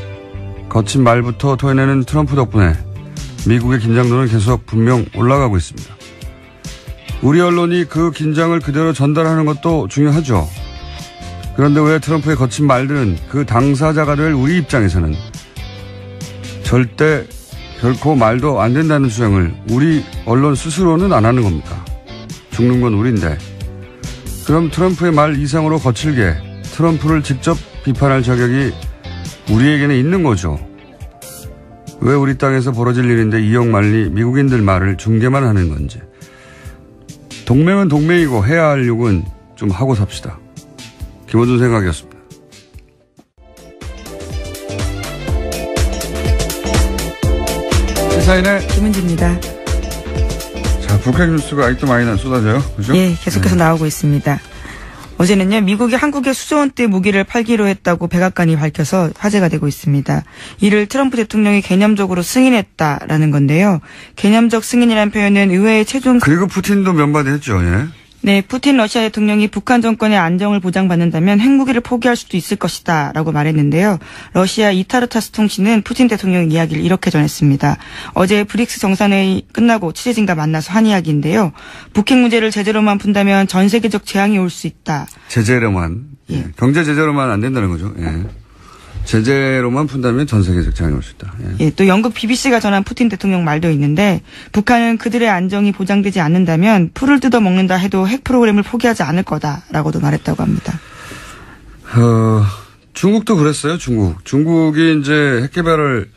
거친 말부터 토해내는 트럼프 덕분에 미국의 긴장도는 계속 분명 올라가고 있습니다. 우리 언론이 그 긴장을 그대로 전달하는 것도 중요하죠. 그런데 왜 트럼프의 거친 말들은 그 당사자가 될 우리 입장에서는 절대 결코 말도 안 된다는 주장을 우리 언론 스스로는 안 하는 겁니까? 죽는 건 우리인데. 그럼 트럼프의 말 이상으로 거칠게 트럼프를 직접 비판할 자격이 우리에게는 있는 거죠. 왜 우리 땅에서 벌어질 일인데 이용만리 미국인들 말을 중계만 하는 건지. 동맹은 동맹이고 해야 할 욕은 좀 하고 삽시다. 김원준 생각이었습니다. 시사인의 김은지입니다. 자, 북핵 뉴스가 아직도 많이 쏟아져요. 그죠? 예, 계속해서 나오고 있습니다. 어제는요, 미국이 한국에 수조원대 무기를 팔기로 했다고 백악관이 밝혀서 화제가 되고 있습니다. 이를 트럼프 대통령이 개념적으로 승인했다라는 건데요. 개념적 승인이라는 표현은 의회의 최종. 그리고 푸틴도 면바디 했죠, 예. 네, 푸틴 러시아 대통령이 북한 정권의 안정을 보장받는다면 핵무기를 포기할 수도 있을 것이다 라고 말했는데요. 러시아 이타르타스 통신은 푸틴 대통령의 이야기를 이렇게 전했습니다. 어제 브릭스 정상회의 끝나고 취재진과 만나서 한 이야기인데요. 북핵 문제를 제재로만 푼다면 전 세계적 재앙이 올 수 있다. 제재로만. 예. 경제 제재로만 안 된다는 거죠. 예. 제재로만 푼다면 전 세계적 재앙이 올 수 있다. 예. 예, 또 영국 BBC가 전한 푸틴 대통령 말도 있는데 북한은 그들의 안정이 보장되지 않는다면 풀을 뜯어먹는다 해도 핵 프로그램을 포기하지 않을 거다라고도 말했다고 합니다. 중국도 그랬어요. 중국이 이제 핵 개발을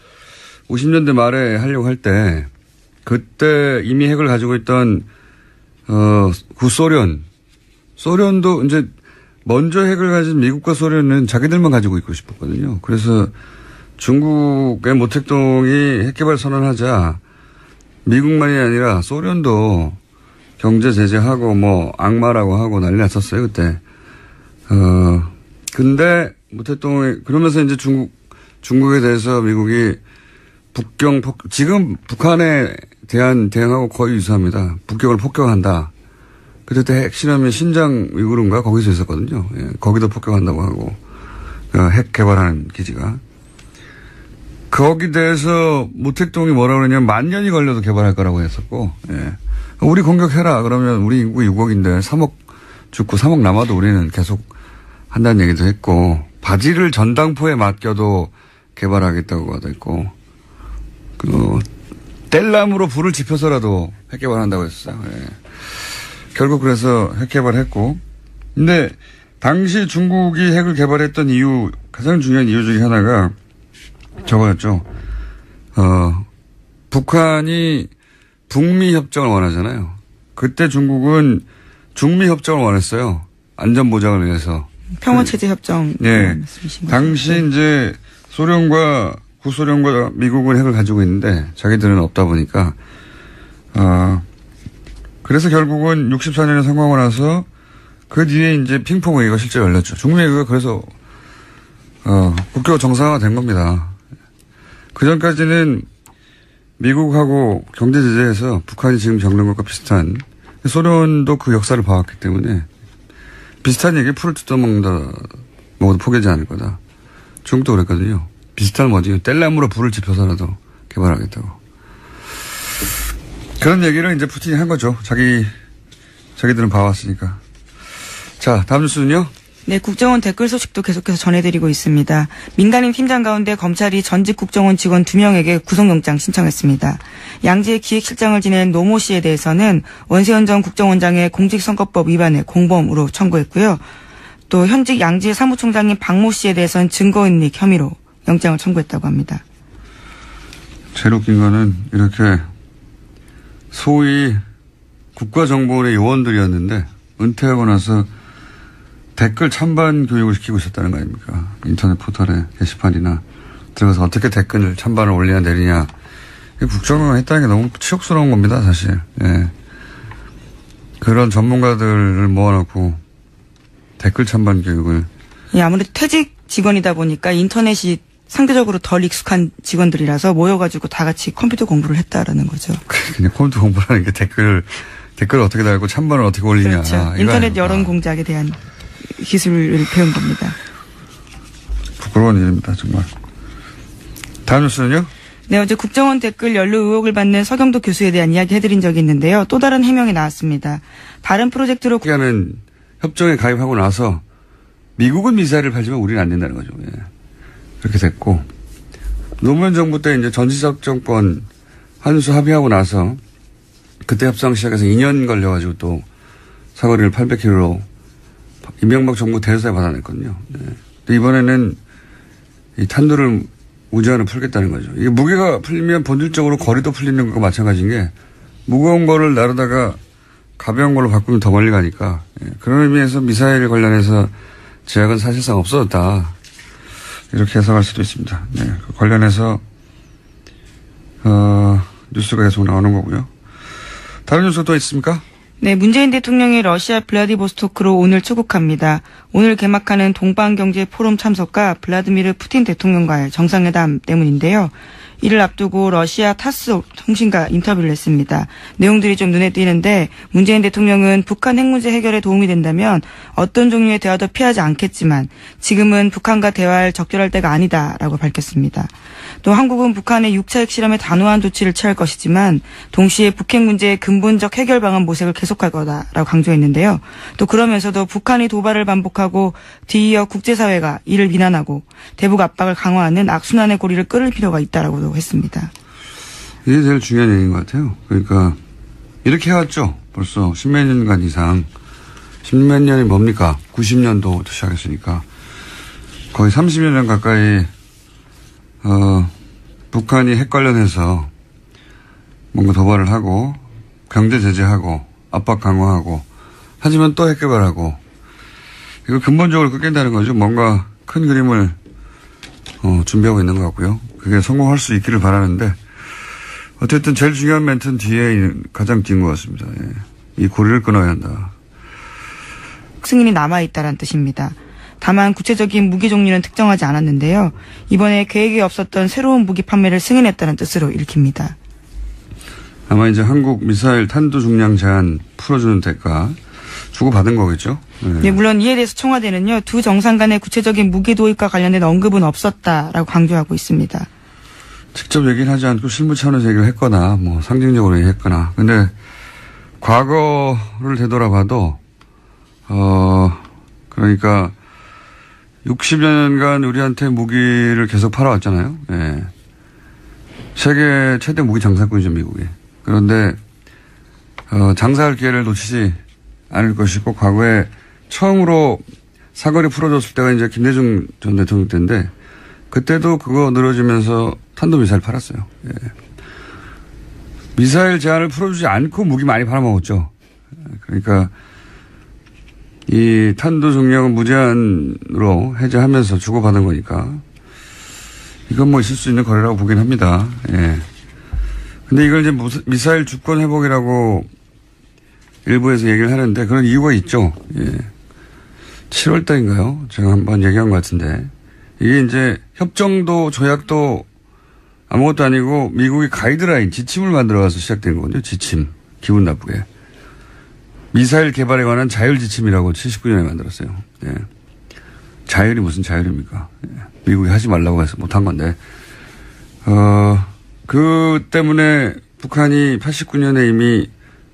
50년대 말에 하려고 할 때 그때 이미 핵을 가지고 있던 소련도 이제 먼저 핵을 가진 미국과 소련은 자기들만 가지고 있고 싶었거든요. 그래서 중국의 모택동이 핵 개발 선언하자 미국만이 아니라 소련도 경제 제재하고 뭐 악마라고 하고 난리 났었어요, 그때. 근데 모택동이 그러면서 이제 중국에 대해서 미국이 지금 북한에 대한 대응하고 거의 유사합니다. 북경을 폭격한다. 그때 핵실험이 신장 위구르인가 거기서 있었거든요. 예, 거기도 폭격한다고 하고 핵 개발하는 기지가. 거기 대해서 모택동이 뭐라고 그러냐면 만 년이 걸려도 개발할 거라고 했었고, 예. 우리 공격해라. 그러면 우리 인구 6억인데 3억 죽고 3억 남아도 우리는 계속 한다는 얘기도 했고, 바지를 전당포에 맡겨도 개발하겠다고 하도 했고, 뗄나무로 불을 지펴서라도 핵 개발한다고 했어요. 예. 결국 그래서 핵 개발했고, 근데 당시 중국이 핵을 개발했던 이유, 가장 중요한 이유 중에 하나가 저거였죠. 북한이 북미 협정을 원하잖아요. 그때 중국은 중미 협정을 원했어요. 안전 보장을 위해서. 평화체제 협정. 네. 당시 이제 소련과 구소련과 미국은 핵을 가지고 있는데 자기들은 없다 보니까, 그래서 결국은 64년에 성공하고 나서 그 뒤에 이제 핑퐁 회의가 실제 열렸죠. 중미 회의가 그래서 국교 정상화가 된 겁니다. 그 전까지는 미국하고 경제 제재해서 북한이 지금 겪는 것과 비슷한, 소련도 그 역사를 봐왔기 때문에 비슷한 얘기 풀을 뜯어먹는다, 먹어도 포기하지 않을 거다. 중국도 그랬거든요. 비슷한 뭐지, 뗄나무로 불을 지펴서라도 개발하겠다고. 그런 얘기를 이제 푸틴이 한 거죠. 자기들은 봐왔으니까. 자, 다음 뉴스는요? 네, 국정원 댓글 소식도 계속해서 전해드리고 있습니다. 민간인 팀장 가운데 검찰이 전직 국정원 직원 2명에게 구속영장 신청했습니다. 양지의 기획실장을 지낸 노모 씨에 대해서는 원세훈 전 국정원장의 공직선거법 위반의 공범으로 청구했고요. 또 현직 양지의 사무총장인 박모 씨에 대해서는 증거인멸 혐의로 영장을 청구했다고 합니다. 제일 웃긴 거는 이렇게 소위 국가정보원의 요원들이었는데 은퇴하고 나서 댓글 찬반 교육을 시키고 있었다는 거 아닙니까? 인터넷 포털에 게시판이나 들어가서 어떻게 댓글을 찬반을 올리냐 내리냐. 국정원가 했다는 게 너무 치욕스러운 겁니다, 사실. 예. 그런 전문가들을 모아놓고 댓글 찬반 교육을. 예, 아무래도 퇴직 직원이다 보니까 인터넷이 상대적으로 덜 익숙한 직원들이라서 모여가지고 다 같이 컴퓨터 공부를 했다라는 거죠. 그냥 컴퓨터 공부라는 게 댓글을 어떻게 달고 찬반을 어떻게 올리냐. 그렇죠. 아, 인터넷 여론 공작에 대한 기술을 배운 겁니다. 부끄러운 일입니다, 정말. 다음 뉴스는요? 네, 어제 국정원 댓글 연루 의혹을 받는 서경도 교수에 대한 이야기 해드린 적이 있는데요. 또 다른 해명이 나왔습니다. 다른 프로젝트로 하는 협정에 가입하고 나서 미국은 미사일을 팔지만 우리는 안 된다는 거죠. 예. 그렇게 됐고 노무현 정부 때 이제 전시작전권 한수 합의하고 나서 그때 협상 시작해서 2년 걸려가지고 또 사거리를 800km로 이명박 정부 대서에 받아냈거든요. 네. 이번에는 이 탄두를 우지한을 풀겠다는 거죠. 이게 무게가 풀리면 본질적으로 거리도 풀리는 것과 마찬가지인 게 무거운 거를 나르다가 가벼운 걸로 바꾸면 더 멀리 가니까 그런 의미에서 미사일 관련해서 제약은 사실상 없어졌다. 이렇게 해석할 수도 있습니다. 네. 그 관련해서 뉴스가 계속 나오는 거고요. 다른 뉴스가 또 있습니까? 네, 문재인 대통령이 러시아 블라디보스토크로 오늘 출국합니다. 오늘 개막하는 동방경제포럼 참석과 블라디미르 푸틴 대통령과의 정상회담 때문인데요. 이를 앞두고 러시아 타스 통신과 인터뷰를 했습니다. 내용들이 좀 눈에 띄는데 문재인 대통령은 북한 핵 문제 해결에 도움이 된다면 어떤 종류의 대화도 피하지 않겠지만 지금은 북한과 대화할 적절할 때가 아니다라고 밝혔습니다. 또 한국은 북한의 6차 핵실험에 단호한 조치를 취할 것이지만 동시에 북핵 문제의 근본적 해결 방안 모색을 계속할 거다라고 강조했는데요. 또 그러면서도 북한이 도발을 반복하고 뒤이어 국제사회가 이를 비난하고 대북 압박을 강화하는 악순환의 고리를 끊을 필요가 있다라고 했습니다. 이게 제일 중요한 얘기인 것 같아요. 그러니까 이렇게 해왔죠. 벌써 10몇 년간 이상. 10몇 년이 뭡니까? 90년도부터 시작했으니까 거의 30여 년 가까이 북한이 핵 관련해서 뭔가 도발을 하고 경제 제재하고 압박 강화하고 하지만 또 핵 개발하고 이거 근본적으로 끊긴다는 거죠. 뭔가 큰 그림을 준비하고 있는 것 같고요. 그게 성공할 수 있기를 바라는데 어쨌든 제일 중요한 멘트는 뒤에 가장 뛴 것 같습니다. 예. 이 고리를 끊어야 한다. 승인이 남아있다는 뜻입니다. 다만 구체적인 무기 종류는 특정하지 않았는데요. 이번에 계획이 없었던 새로운 무기 판매를 승인했다는 뜻으로 읽힙니다. 아마 이제 한국 미사일 탄두 중량 제한 풀어주는 대가 주고받은 거겠죠? 네. 네, 물론 이에 대해서 청와대는요. 두 정상 간의 구체적인 무기 도입과 관련된 언급은 없었다라고 강조하고 있습니다. 직접 얘기는 하지 않고 실무 차원에서 얘기를 했거나 뭐 상징적으로 얘기했거나. 근데 과거를 되돌아봐도 그러니까 60여 년간 우리한테 무기를 계속 팔아왔잖아요. 예. 세계 최대 무기 장사꾼이죠, 미국이. 그런데 장사할 기회를 놓치지 않을 것이고 과거에 처음으로 사거리 풀어줬을 때가 이제 김대중 전 대통령 때인데 그때도 그거 늘어지면서 탄도미사일 팔았어요. 예. 미사일 제한을 풀어주지 않고 무기 많이 팔아먹었죠. 그러니까 이 탄도 중량은 무제한으로 해제하면서 주고받은 거니까 이건 뭐 있을 수 있는 거래라고 보긴 합니다. 예. 근데 이걸 이제 미사일 주권 회복이라고 일부에서 얘기를 하는데 그런 이유가 있죠. 예. 7월 달인가요? 제가 한번 얘기한 것 같은데 이게 이제 협정도 조약도 아무것도 아니고 미국이 가이드라인 지침을 만들어가서 시작된 거거든요. 지침. 기분 나쁘게. 미사일 개발에 관한 자율 지침이라고 79년에 만들었어요. 예. 자율이 무슨 자율입니까? 예. 미국이 하지 말라고 해서 못한 건데. 그 때문에 북한이 89년에 이미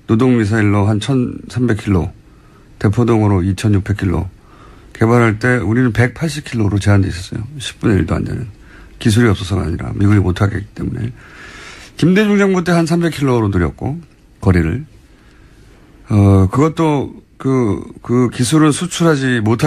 노동미사일로 한 1300km, 대포동으로 2600km 개발할 때 우리는 180km로 제한돼 있었어요. 10분의 1도 안 되는. 기술이 없어서가 아니라 미국이 못하기 때문에. 김대중 정부 때 한 300km로 늘렸고, 거리를. 그것도 그 기술을 수출하지 못하게